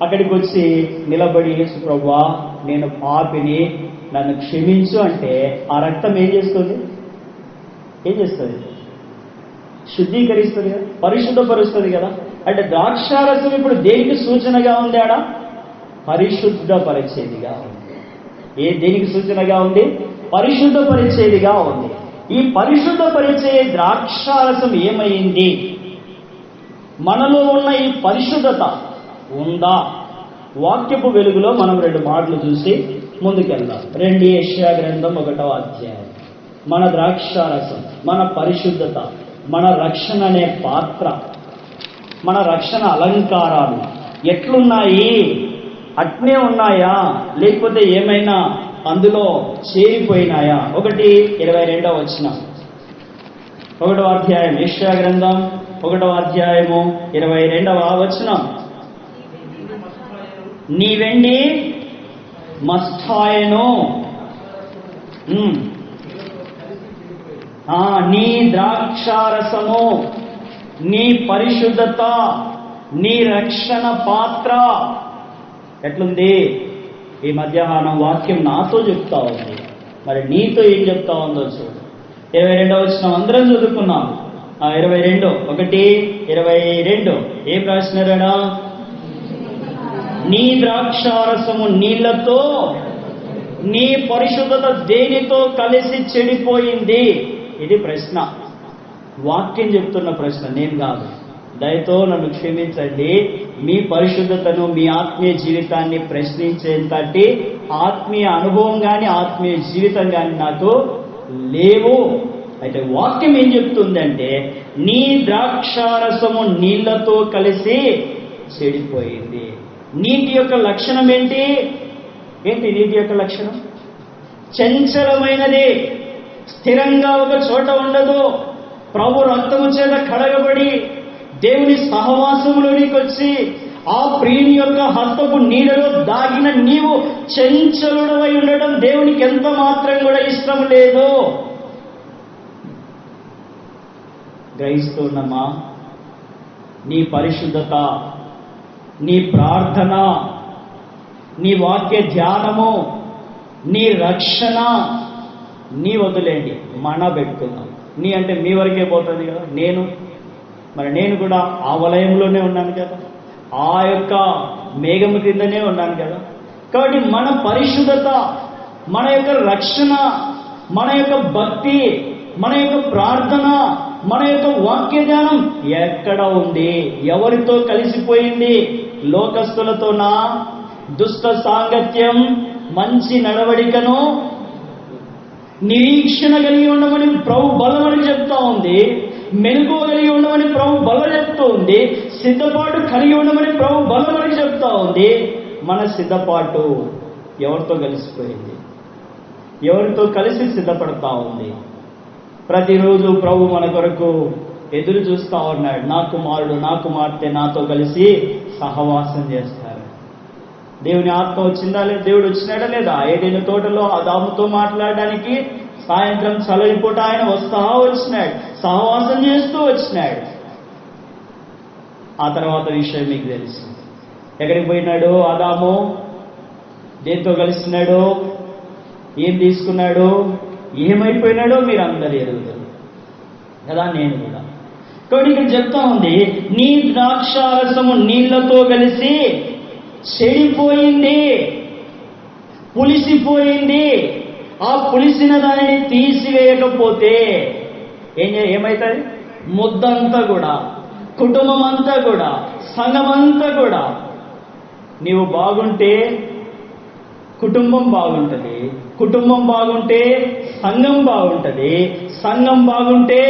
అక్కడికి వచ్చి నిలబడి యేసు ప్రభువా నేను పాపిని నన్ను క్షమించు అంటే ఆ రక్తం ఏం చేస్తుంది? ఏం చేస్తుంది? శుద్ధీకరిస్తుంది కదా, పరిశుద్ధపరుస్తుంది కదా. అంటే ద్రాక్షారసం ఇప్పుడు దేనికి సూచనగా ఉంది? ఆడ పరిశుద్ధపరిచేదిగా ఉంది. దేనికి సూచనగా ఉంది? పరిశుద్ధపరిచేదిగా ఉంది. ఈ పరిశుద్ధపరిచే ద్రాక్షారసం ఏమైంది? మనలో ఉన్న ఈ పరిశుద్ధత ఉందా? వాక్యపు వెలుగులో మనం 2 మాటలు చూసి ముందుకెళ్దాం. 2 యెషయా గ్రంథం 1వ అధ్యాయం. మన ద్రాక్షారసం, మన పరిశుద్ధత, మన రక్షణ అనే పాత్ర, మన రక్షణ అలంకారాలు ఎట్లున్నాయి? అట్నే ఉన్నాయా లేకపోతే ఏమైనా అందులో చేరిపోయినాయా? 1:22 వచనం, 1వ అధ్యాయం యెషయా గ్రంథం 1వ అధ్యాయము 22వ వచనం. నీ వెండి మస్తాయను, నీ ద్రాక్షారసము, నీ పరిశుద్ధత, నీ రక్షణ పాత్ర ఎట్లుంది? ఈ మధ్యాహ్నం వాక్యం నాతో చెప్తా ఉంది, మరి నీతో ఏం చెప్తా ఉందో చూడు. 22వ వచనం అందరం చదువుకున్నాం. 1:22 ఏం రాసినారా? నీ ద్రాక్షారసము నీళ్లతో, నీ పరిశుద్ధత దేనితో కలిసి చెడిపోయింది? ఇది ప్రశ్న, వాక్యం చెప్తున్న ప్రశ్న, నేను కాదు. దయతో నన్ను క్షమించండి. మీ పరిశుద్ధతను, మీ ఆత్మీయ జీవితాన్ని ప్రశ్నించేంతటి ఆత్మీయ అనుభవం కానీ ఆత్మీయ జీవితం కానీ నాకు లేవు. అయితే వాక్యం ఏం చెప్తుందంటే నీ ద్రాక్షారసము నీళ్లతో కలిసి చెడిపోయింది. నీటి యొక్క లక్షణం ఏంటి? నీటి యొక్క లక్షణం చంచలమైనది, స్థిరంగా ఒక చోట ఉండదు. ప్రభు రక్తము చేత కడగబడి దేవుని సహవాసములోనికి వచ్చి ఆ ప్రియుని యొక్క హస్తపు నీడలో దాగిన నీవు చంచలుడవై ఉండడం దేవునికి ఎంత మాత్రం కూడా ఇష్టం లేదు. గ్రహిస్తున్నామా? నీ పరిశుద్ధత, నీ ప్రార్థన, నీ వాక్య ధ్యానము, నీ రక్షణ నీ వదిలేండి, మన పెట్టుకుందాం. నీ అంటే మీ వరకే పోతుంది కదా. నేను కూడా ఆ వలయంలోనే ఉన్నాను కదా, ఆ యొక్క మేఘము కిందనే ఉన్నాను కదా. కాబట్టి మన పరిశుద్ధత, మన యొక్క రక్షణ, మన యొక్క భక్తి, మన యొక్క ప్రార్థన, మన యొక్క వాక్య ధ్యానం ఎక్కడ ఉంది? ఎవరితో కలిసిపోయింది? లోకస్తులతోనా? దుష్ట సాంగత్యం, మంచి నడవడికను నిరీక్షణ కలిగి ఉండమని ప్రభు బలమని చెప్తా ఉంది. మెలకువ కలిగి ఉండమని ప్రభు బల చెప్తూ ఉంది. సిద్ధపాటు కలిగి ఉండమని ప్రభు బలమని చెప్తా ఉంది. మన సిద్ధపాటు ఎవరితో కలిసిపోయింది? ఎవరితో కలిసి సిద్ధపడతా ఉంది? ప్రతిరోజు ప్రభు మన కొరకు ఎదురు చూస్తా ఉన్నాడు. నా కుమారుడు నా కుమార్తె నాతో కలిసి సహవాసం చేస్తారు. దేవుని ఆత్మ వచ్చిందా లేదా? దేవుడు వచ్చినాడా లేదా? ఏదైనా తోటలో ఆదాముతో మాట్లాడడానికి సాయంత్రం చలవిపూట ఆయన వచ్చినాడు, సహవాసం చేస్తూ వచ్చినాడు. ఆ తర్వాత విషయం మీకు తెలుసు. ఎక్కడికి పోయినాడు ఆదాము? దేంతో కలిసినాడు? ఏం తీసుకున్నాడు? ఏమైపోయినాడో మీరు అందరు ఎరుగుతారు కదా, నేను కూడా. కాబట్టి ఇక్కడ చెప్తా ఉంది, నీ ద్రాక్షారసము నీళ్లతో కలిసి చెడిపోయింది, పులిసిపోయింది. ఆ పులిసిన దానిని తీసివేయకపోతే ఏమవుతుంది? ముద్దంతా కూడా, కుటుంబం అంతా కూడా, సంఘం అంతా కూడా, నీవు బాగుంటే కుటుంబం బాగుంటుంది, కుటుంబం బాగుంటే సంఘం బాగుంటుంది, సంఘం బాగుంటే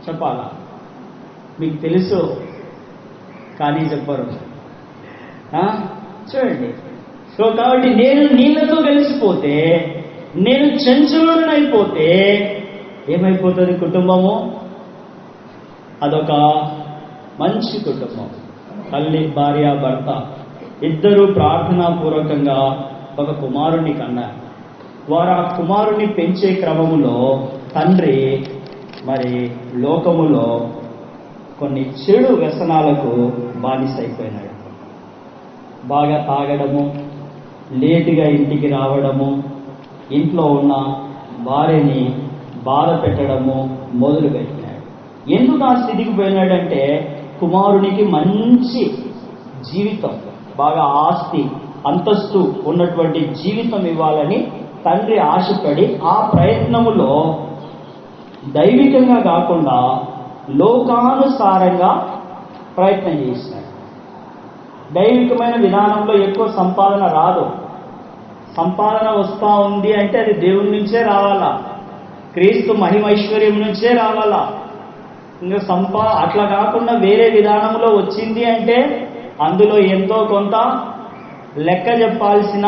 చెప్పాలా? మీకు తెలుసు కానీ చెప్పరు. చూడండి. సో కాబట్టి నేను నీళ్లతో కలిసిపోతే, నేను చంచలుడనైపోతే ఏమైపోతుంది కుటుంబము? అదొక మంచి కుటుంబం. తల్లి, భార్య, భర్త ఇద్దరూ ప్రార్థనాపూర్వకంగా ఒక కుమారుని కన్నారు. వారు ఆ కుమారుని పెంచే క్రమములో తండ్రి మరి లోకములో కొన్ని చెడు వ్యసనాలకు బానిసైపోయినాడు. బాగా తాగడము, లేటుగా ఇంటికి రావడము, ఇంట్లో ఉన్న భార్యని బాధ పెట్టడము మొదలుపెట్టినాడు. ఎందుకు ఆ స్థితికి పోయినాడంటే, కుమారునికి మంచి జీవితం, బాగా ఆస్తి అంతస్తు ఉన్నటువంటి జీవితం ఇవ్వాలని తండ్రి ఆశపడి ఆ ప్రయత్నములో దైవికంగా కాకుండా లోకానుసారంగా ప్రయత్నం చేసినాడు. దైవికమైన విధానంలో ఎక్కువ సంపాదన రాదు. సంపాదన వస్తూ ఉంది అంటే అది దేవుని నుంచే రావాలా, క్రీస్తు మహిమైశ్వర్యం నుంచే రావాలా. ఇంకా అట్లా కాకుండా వేరే విధానంలో వచ్చింది అంటే అందులో ఎంతో కొంత లెక్క చెప్పాల్సిన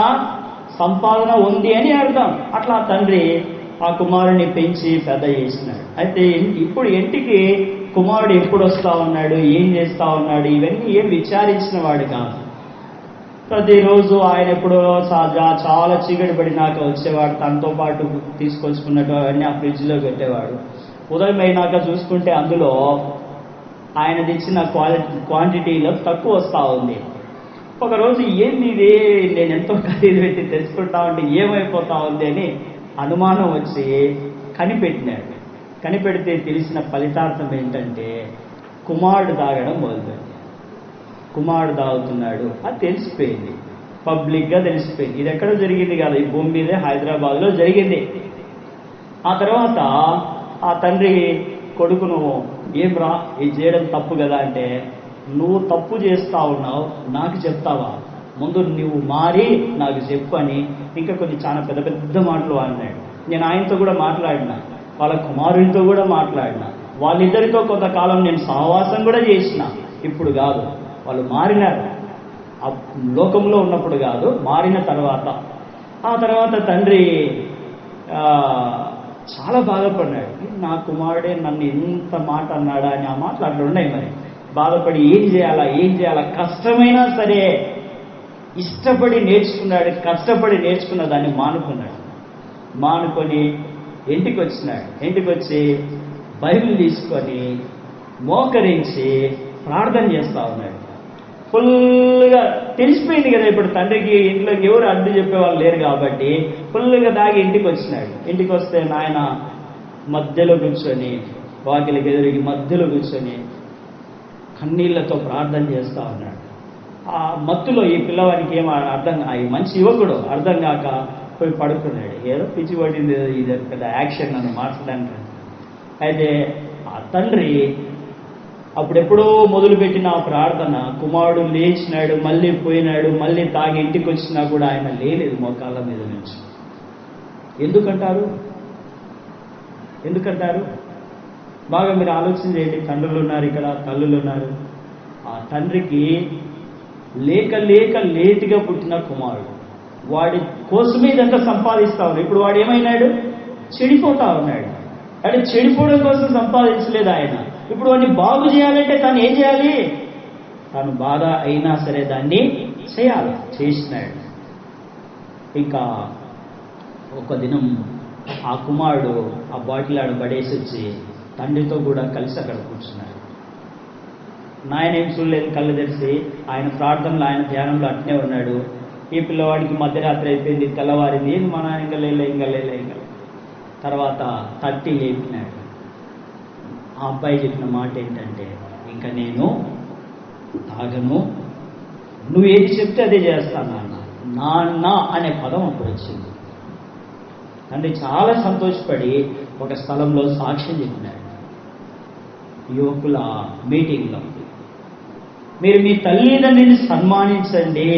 సంపాదన ఉంది అని అర్థం. అట్లా తండ్రి ఆ కుమారుని పెంచి పెద్ద చేసినాడు. అయితే ఇప్పుడు ఇంటికి కుమారుడు ఎప్పుడు వస్తా ఉన్నాడు, ఏం చేస్తా ఉన్నాడు, ఇవన్నీ ఏం విచారించిన వాడు కాదు. ప్రతిరోజు ఆయన ఎప్పుడో చాలా చీకటి పడినాక వచ్చేవాడు, తనతో పాటు తీసుకొచ్చుకున్నట్టు అవన్నీ ఆ ఫ్రిడ్జ్లో పెట్టేవాడు. ఉదయం అయినాక చూసుకుంటే అందులో ఆయన తెచ్చిన క్వాంటిటీలో తక్కువ వస్తూ ఉంది. ఒకరోజు ఏంది ఇది, నేను ఎంతో ఖరీదు పెట్టి తెచ్చుకుంటా ఉంటే ఏమైపోతా ఉంది అని అనుమానం వచ్చి కనిపెట్టినాడు. కనిపెడితే తెలిసిన ఫలితార్థం ఏంటంటే కుమారుడు తాగడం మొదలుపెట్టాడు. కుమారుడు తాగుతున్నాడు అది తెలిసిపోయింది, పబ్లిక్గా తెలిసిపోయింది. ఇది ఎక్కడో జరిగింది కాదు, ఈ భూమి మీదే హైదరాబాద్లో జరిగింది. ఆ తర్వాత ఆ తండ్రి కొడుకును, ఏం రా ఇది చేయడం తప్పు కదా అంటే, నువ్వు తప్పు చేస్తా ఉన్నావు, నాకు చెప్తావా? ముందు నువ్వు మారి నాకు చెప్పు అని ఇంకా కొన్ని చాలా పెద్ద పెద్ద మాటలు అన్నాడు. నేను ఆయనతో కూడా మాట్లాడినా, వాళ్ళ కుమారునితో కూడా మాట్లాడినా, వాళ్ళిద్దరితో కొంతకాలం నేను సహవాసం కూడా చేసిన. ఇప్పుడు కాదు, వాళ్ళు మారినారు. ఆ లోకంలో ఉన్నప్పుడు కాదు, మారిన తర్వాత. ఆ తర్వాత తండ్రి చాలా బాధపడినాడు. నా కుమారుడే నన్ను ఎంత మాట అన్నాడా అని ఆ మాటలు అట్లా ఉన్నాయి. మరి బాధపడి ఏం చేయాలా, కష్టమైనా సరే ఇష్టపడి నేర్చుకున్నాడు. కష్టపడి నేర్చుకున్న దాన్ని మానుకొని ఇంటికి వచ్చినాడు. ఇంటికి వచ్చి బైబిల్ తీసుకొని మోకరించి ప్రార్థన చేస్తూ ఉన్నాడు. ఫుల్గా తెలిసిపోయింది కదా ఇప్పుడు తండ్రికి, ఇంట్లోకి ఎవరు అడ్డు చెప్పేవాళ్ళు లేరు కాబట్టి ఫుల్గా దాగి ఇంటికి వచ్చినాడు. ఇంటికి వస్తే నాయన మధ్యలో కూర్చొని, వాకిలికి ఎదురికి మధ్యలో కూర్చొని కన్నీళ్లతో ప్రార్థన చేస్తూ ఉన్నాడు. ఆ మత్తులో ఈ పిల్లవాడికి ఏం అర్థం, ఈ మంచి యువకుడు అర్థం కాక పోయి పడుకున్నాడు. ఏదో పిచ్చి పడింది, ఇది పెద్ద యాక్షన్ నన్ను మార్చడానికి. అయితే ఆ తండ్రి అప్పుడెప్పుడో మొదలుపెట్టిన ఆ ప్రార్థన, కుమారుడు లేచినాడు, మళ్ళీ పోయినాడు, మళ్ళీ తాగి ఇంటికి వచ్చినా కూడా ఆయన లేలేదు మోకాళ్ళ మీద నుంచి. ఎందుకంటారు? బాగా మీరు ఆలోచన చేయండి. తండ్రులు ఉన్నారు ఇక్కడ, తల్లులు ఉన్నారు. ఆ తండ్రికి లేక లేటుగా పుట్టిన కుమారుడు, వాడి కోసమే ఇదంతా సంపాదిస్తా ఉన్నాడు. ఇప్పుడు వాడు ఏమైనాడు? చెడిపోతా ఉన్నాడు. అంటే చెడిపోవడం కోసం సంపాదించలేదు ఆయన. ఇప్పుడు వాడిని బాగు చేయాలంటే తను ఏం చేయాలి? తను బాధ అయినా సరే దాన్ని చేసినాడు. ఇంకా ఒక దినం ఆ కుమారుడు ఆ బాటిల్ ఆడ పడేసి వచ్చి తండ్రితో కూడా కలిసి అక్కడ కూర్చున్నాడు. నాయన ఏం చూడలేదు, కళ్ళు తెరిచి ఆయన ప్రార్థనలో, ఆయన ధ్యానంలో అట్నే ఉన్నాడు. ఈ పిల్లవాడికి మధ్యరాత్రి అయిపోయింది, తెల్లవారింది. ఏంది మా నాన్న ఇంకా లేలే. తర్వాత తట్టి లేపినాడు. ఆ అబ్బాయి చెప్పిన మాట ఏంటంటే, ఇంకా నేను తాగను, నువ్వు ఏది చెప్తే అదే చేస్తాను నాన్న అనే పదం అప్పుడు వచ్చింది. తండ్రి చాలా సంతోషపడి ఒక స్థలంలో సాక్ష్యం చెప్పినాడు. యువకుల మీటింగ్లో, మీరు మీ తల్లిదండ్రిని సన్మానించండి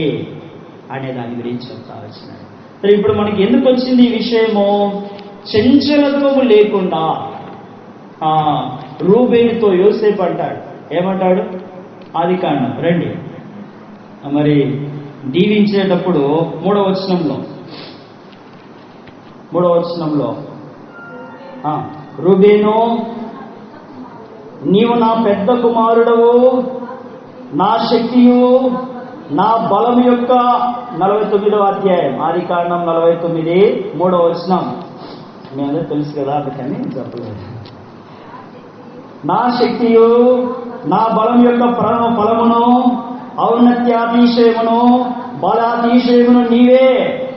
అనే దాని గురించి చెప్తా వచ్చినాడు. సరే, ఇప్పుడు మనకి ఎందుకు వచ్చింది ఈ విషయము? చంచలత్వము లేకుండా రూబేనుతో యోసేపు అంటాడు. ఏమంటాడు? ఆదికాండం రండి, మరి దీవించేటప్పుడు మూడవ వచనంలో రూబేను, నీవు నా పెద్ద కుమారుడవు, నా శక్తియు, నా బలం యొక్క 49వ అధ్యాయం, ఆదికాండం 49, 3వ వచనం. మీ అందరూ తెలుసు కదా, అందుకని చెప్పలేదు. నా శక్తియు, నా బలం యొక్క ఫలమును, ఔన్నత్యాతిశయమును, బలాతిశయమును నీవే.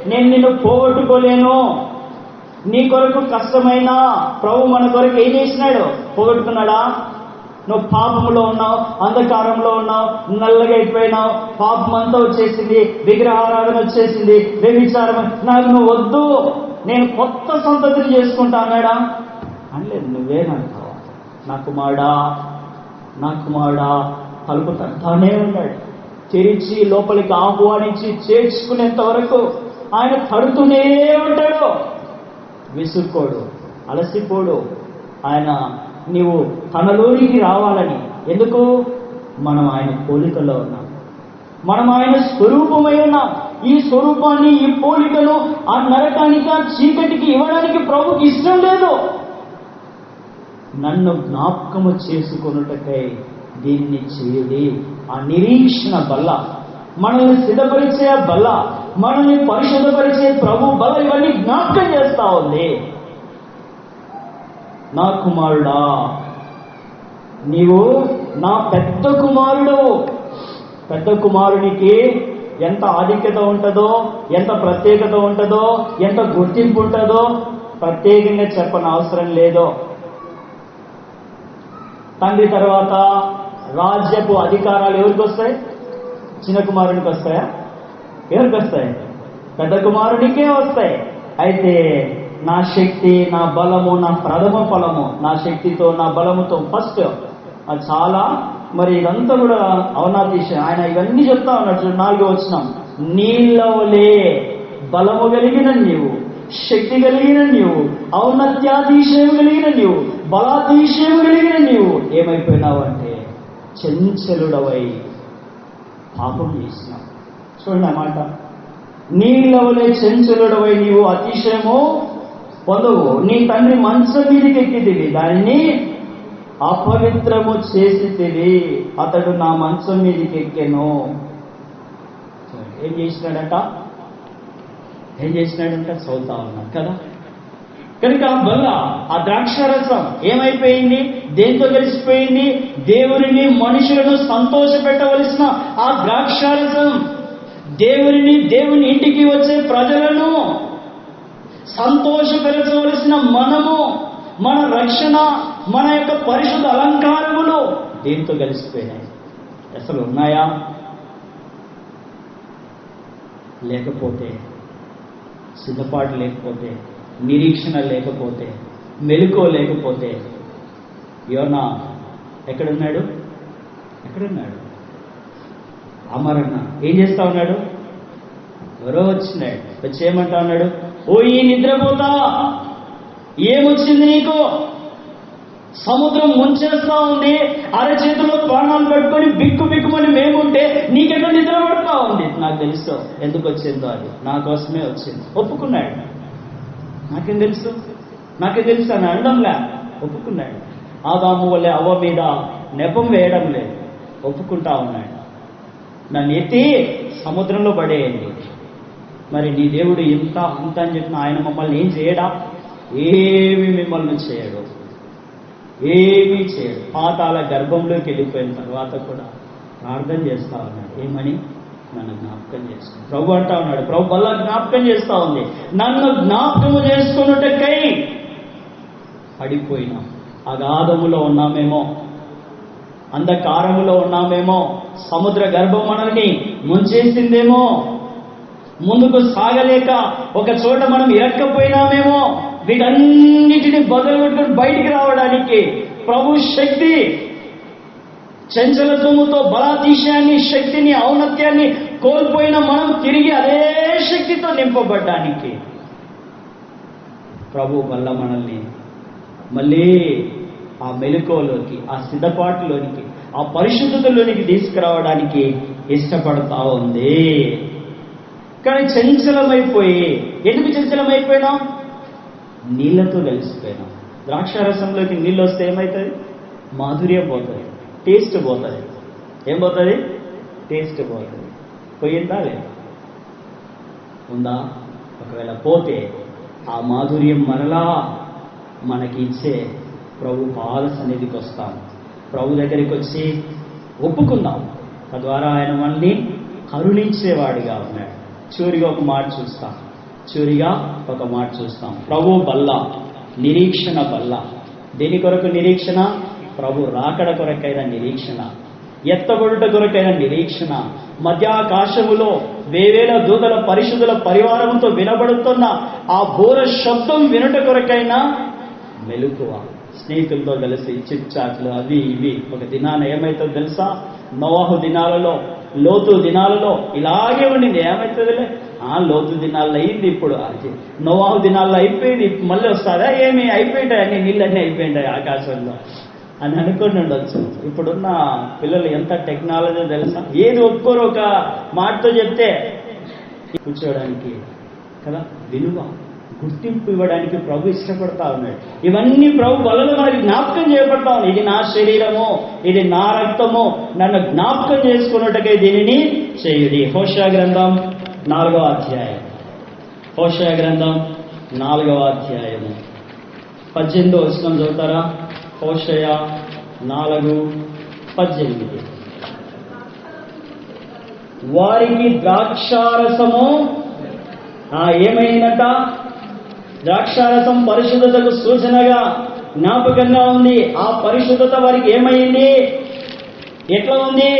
నేను నిన్ను పోగొట్టుకోలేను. నీ కొరకు కష్టమైన ప్రభు మన కొరకు ఏం చేసినాడు? పోగొట్టుకున్నాడా? నువ్వు పాపంలో ఉన్నావు, అంధకారంలో ఉన్నావు, నల్లగా అయిపోయినావు, పాపం అంతా వచ్చేసింది, విగ్రహారాధన వచ్చేసింది, వ్యభిచారం, నాకు నువ్వు వద్దు, నేను కొత్త సంతతిని చేసుకుంటా అన్నాడా? అనలేదు. నువ్వే నాకు కావాలి. నా కుమారుడా తలుపు తడతానే ఉన్నాడు. తెరిచి లోపలికి ఆహ్వానించి చేర్చుకునేంత వరకు ఆయన తడుతూనే ఉంటాడు. విసుక్కోడు, అలసిపోడు. ఆయన నీవు తనలోనికి రావాలని. ఎందుకు? మనం ఆయన పోలికలో ఉన్నాం, మనం ఆయన స్వరూపమై ఉన్నాం. ఈ స్వరూపాన్ని, ఈ పోలికను ఆ నరకానికి, ఆ చీకటికి ఇవ్వడానికి ప్రభుకి ఇష్టం లేదు. నన్ను జ్ఞాపకము చేసుకొనుటకై దీన్ని చేయుడి. ఆ నిరీక్షణ బల్ల, మనల్ని సిద్ధపరిచే బల్ల, మనల్ని పరిశుద్ధపరిచే ప్రభు బల్ల ఇవన్నీ జ్ఞాపకం చేస్తా ఉంది. నా కుమారుడా, నీవు నా పెద్ద కుమారుడవు. పెద్ద కుమారునికి ఎంత ఆధిక్యత ఉంటుందో, ఎంత ప్రత్యేకత ఉంటుందో, ఎంత గుర్తింపు ఉంటుందో ప్రత్యేకంగా చెప్పని అవసరం లేదో. తండ్రి తర్వాత రాజ్యపు అధికారాలు ఎవరికి వస్తాయి? చిన్న కుమారునికి వస్తాయా? ఎవరికి వస్తాయి? పెద్ద కుమారునికే వస్తాయి. అయితే నా శక్తి, నా బలము, నా ప్రథమ ఫలము, నా శక్తితో, నా బలముతో ఫస్ట్ చాలా, మరి ఇదంతా కూడా ఔన్నత్యం. ఆయన ఇవన్నీ చెప్తా ఉన్నాడు. 4వ వచనం, నీళ్ళవలే బలము కలిగిన నీవు, శక్తి కలిగిన నీవు, ఔన్నత్యాతిశయం కలిగిన నీవు, బలాతిశయం కలిగిన నీవు ఏమైపోయినావు అంటే చంచలుడవై పాపం చేసినావు. చూడండి ఆ మాట. నీళ్ళవలే చంచలుడవై నీవు అతిశయము పొందవు. నీ తండ్రి మంచం మీదకి ఎక్కితివి, దానిని అపవిత్రము చేసితివి. అతడు నా మంచం మీదకి ఎక్కెను. ఏం చేసినాడంట? చదువుతా ఉన్నాడు కదా. కనుక బల్ల, ఆ ద్రాక్షారసం ఏమైపోయింది? దేంతో కలిసిపోయింది? దేవుని, మనుషులను సంతోష పెట్టవలసిన ఆ ద్రాక్షారసం, దేవుని ఇంటికి వచ్చే ప్రజలను సంతోషపరచవలసిన మనము, మన రక్షణ, మన యొక్క పరిశుద్ధ అలంకారములు దేంతో కలిసిపోయినాయి? అసలు ఉన్నాయా? లేకపోతే, సిద్ధపాటు లేకపోతే, నిరీక్షణ లేకపోతే, మెలకువ లేకపోతే, యోనా ఎక్కడున్నాడు? ఎక్కడున్నాడు? అమరణ ఏం చేస్తా ఉన్నాడు? ఎవరో వచ్చినాడు, వచ్చి ఏమంటా ఉన్నాడు? ఓ ఈ నిద్రపోతా, ఏమొచ్చింది నీకు? సముద్రం ముంచేస్తా ఉంది, అరచేతిలో ప్రాణాలు పెట్టుకొని బిక్కు బిక్కుమని మేముంటే నీకెక్కడ నిద్ర పడతా ఉంది? నాకు తెలుసు ఎందుకు వచ్చిందో, అది నా కోసమే వచ్చింది. ఒప్పుకున్నాడు. నాకేం తెలుసు అని అనడంలే, ఒప్పుకున్నాడు. ఆదాము వల్లే అవ్వ మీద నెపం వేయడం లేదు, ఒప్పుకుంటా ఉన్నాడు. నన్ను ఎత్తి సముద్రంలో పడేయండి. మరి నీ దేవుడు ఇంత అంత అని చెప్పిన ఆయన మమ్మల్ని ఏం చేయడా? ఏమి మిమ్మల్ని చేయడు, ఏమీ చేయడు. పాతాళ గర్భంలోకి వెళ్ళిపోయిన తర్వాత కూడా ప్రార్థన చేస్తా ఉన్నాడు. ఏమని? నన్ను జ్ఞాపకం చేసుకో. ప్రభు అంటా ఉన్నాడు, ప్రభు వల్ల జ్ఞాపకం చేస్తా ఉంది. నన్ను జ్ఞాపకము చేసుకున్నట్టకై పడిపోయినాం. అగాధములో ఉన్నామేమో, అంధకారములో ఉన్నామేమో, సముద్ర గర్భం మనల్ని ముంచేసిందేమో, ముందుకు సాగలేక ఒక చోట మనం ఇరక్కపోయినామేమో. వీటన్నిటిని బదులుపెట్టుకుని బయటికి రావడానికి ప్రభు శక్తి, చంచలత్వముతో బలాతిశయాన్ని, శక్తిని, ఔన్నత్యాన్ని కోల్పోయిన మనం తిరిగి అదే శక్తితో నింపబడ్డానికి ప్రభు వల్ల మనల్ని మళ్ళీ ఆ మెలకువలోకి, ఆ సిద్ధపాటులోనికి, ఆ పరిశుద్ధతలోనికి తీసుకురావడానికి ఇష్టపడతా ఉంది. కానీ చంచలమైపోయి, ఎందుకు చంచలమైపోయినాం? నీళ్లతో కలిసిపోయినాం. ద్రాక్షారసంలోకి నీళ్ళు వస్తే ఏమవుతుంది? మాధుర్యం పోతుంది, టేస్ట్ పోతుంది. ఏం పోతుంది? టేస్ట్ పోతుంది. పోయిందా లేదా? ఉందా? ఒకవేళ పోతే ఆ మాధుర్యం మరలా మనకి ఇచ్చే ప్రభు పాద సన్నిధికి వస్తాం. ప్రభు దగ్గరికి వచ్చి ఒప్పుకుందాం. తద్వారా ఆయన మనల్ని కరుణించేవాడిగా ఉన్నాడు. చివరిగా ఒక మాట చూస్తాం. ప్రభు బల్ల, నిరీక్షణ బల్ల. దేని కొరకు నిరీక్షణ? ప్రభు రాకడ కొరకైన నిరీక్షణ, ఎత్తబడుట కొరకైన నిరీక్షణ, మధ్యాకాశములో వేవేల దూతల పరిశుద్ధుల పరివారంతో వినబడుతున్న ఆ బోర శబ్దం వినుట కొరకైన మెలకువ. స్నేహితులతో కలిసి చిట్ చాట్లు అవి ఇవి. ఒక దినాన ఏమైతుందో తెలుసా? నోవాహు దినాలలో, లోతు దినాలలో ఇలాగే ఉండింది. ఏమవుతుందిలే, లోతు దినాల్లో అయింది, ఇప్పుడు అది నోవాహు దినాల్లో అయిపోయింది, మళ్ళీ వస్తుందా? ఏమి అయిపోయింటాయి, అన్ని నీళ్ళన్నీ అయిపోయింటాయి ఆకాశంలో అని అనుకుని ఉండొచ్చు. ఇప్పుడున్న పిల్లలు ఎంత టెక్నాలజీ తెలుసా? ఏది ఒప్పుకోరు, ఒక మాటతో చెప్తే కూర్చోవడానికి కదా, విలువ, గుర్తింపు ఇవ్వడానికి ప్రభు ఇష్టపడతా ఉన్నాడు. ఇవన్నీ ప్రభు వలన మనకి జ్ఞాపకం చేయబడతా ఉన్నాయి. ఇది నా శరీరము, ఇది నా రక్తము, నన్ను జ్ఞాపకం చేసుకున్నట్టుగా దీనిని చేయుడి. హోషేయ గ్రంథం 4వ అధ్యాయం. హోషేయ గ్రంథం 4వ అధ్యాయము 18వ వచనం చదువుతారా? హోషేయ 4:18. వారికి ద్రాక్షారసము ఏమైందట? ద్రాక్షారసం పరిశుద్ధతకు సూచనగా, జ్ఞాపకంగా ఉంది. ఆ పరిశుద్ధత వారికి ఏమైంది? ఎట్లా ఉంది?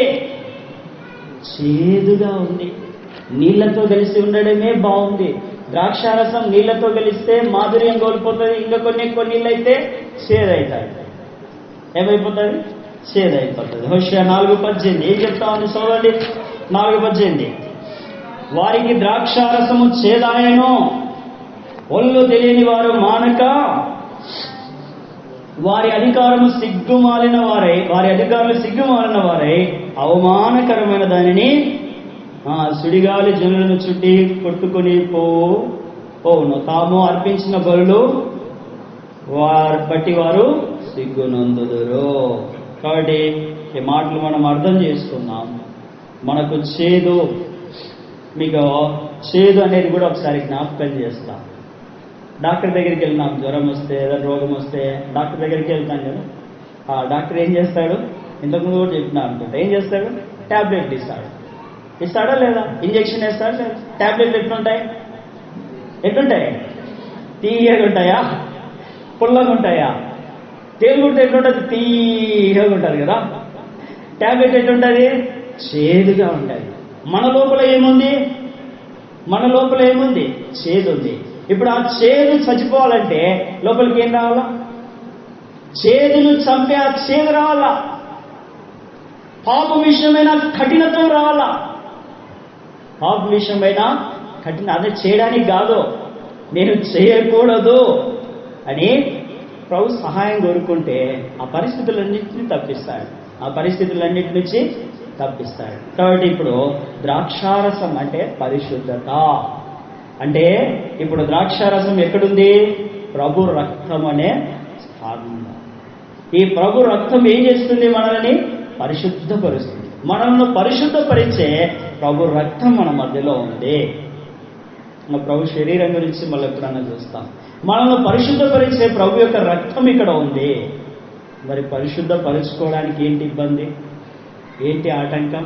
చేదుగా ఉంది. నీళ్లతో కలిసి ఉండడమే బాగుంది. ద్రాక్షారసం నీళ్లతో కలిస్తే మాధుర్యం కోల్పోతుంది. ఇంకా కొన్ని ఎక్కువ నీళ్ళు అయితే చేదవుతాయి. ఏమైపోతుంది? చేదైపోతుంది. హోషేయ 4:18 ఏం చెప్తా ఉంది చూడండి. 4:18. వారికి ద్రాక్షారసము చేదాయను, ఒళ్ళు తెలియని వారు మానక వారి అధికారులు సిగ్గుమాలిన వారై అవమానకరమైన దానిని సుడిగాలి జనులను చుట్టి కొట్టుకుని పోవును. తాము అర్పించిన బలులు బట్టి వారు సిగ్గునందుదురు. కాబట్టి ఈ మాటలు మనం అర్థం చేసుకున్నాం. మనకు చేదు, మీకు చేదు అనేది కూడా ఒకసారి జ్ఞాపకం చేస్తాం. డాక్టర్ దగ్గరికి వెళ్ళినాం, జ్వరం వస్తే, ఏదైనా రోగం వస్తే డాక్టర్ దగ్గరికి వెళ్తాం కదా. ఆ డాక్టర్ ఏం చేస్తాడు? ఇంతకుముందు కూడా చెప్పినా అనుకుంటా. ఏం చేస్తాడు? ట్యాబ్లెట్లు ఇస్తాడా లేదా? ఇంజక్షన్ వేస్తాడా లేదా? ట్యాబ్లెట్లు ఎట్లుంటాయి? తీయగా ఉంటాయా? పుల్లగా ఉంటాయా? తేలుగుంటే ఎట్లుంటుంది? తీయగా ఉంటుంది కదా. ట్యాబ్లెట్ ఎట్లుంటుంది? చేదుగా ఉంటుంది. మన లోపల ఏముంది? చేదు ఉంది. ఇప్పుడు ఆ చేదు చచ్చిపోవాలంటే లోపలికి ఏం రావాలా? చేదును చంపే ఆ చేదు రావాలా. పాపం విషయమైన కఠినత్వం రావాలా. పాపం విషయమైన అదే చేయడానికి కాదు, నేను చేయకూడదు అని ప్రభు సహాయం కోరుకుంటే ఆ పరిస్థితులన్నింటినీ తప్పిస్తాడు, ఆ పరిస్థితులన్నింటి నుంచి తప్పిస్తాడు. కాబట్టి ఇప్పుడు ద్రాక్షారసం అంటే పరిశుద్ధత. అంటే ఇప్పుడు ద్రాక్షారసం ఎక్కడుంది? ప్రభు రక్తం అనే స్థానంలో. ఈ ప్రభు రక్తం ఏం చేస్తుంది? మనల్ని పరిశుద్ధపరుస్తుంది. మనల్ని పరిశుద్ధపరిచే ప్రభు రక్తం మన మధ్యలో ఉంది. ప్రభు శరీరం గురించి మళ్ళీ ఎప్పుడన్నా చూస్తాం. మనల్ని పరిశుద్ధపరిచే ప్రభు యొక్క రక్తం ఇక్కడ ఉంది. మరి పరిశుద్ధపరుచుకోవడానికి ఏంటి ఇబ్బంది, ఏంటి ఆటంకం?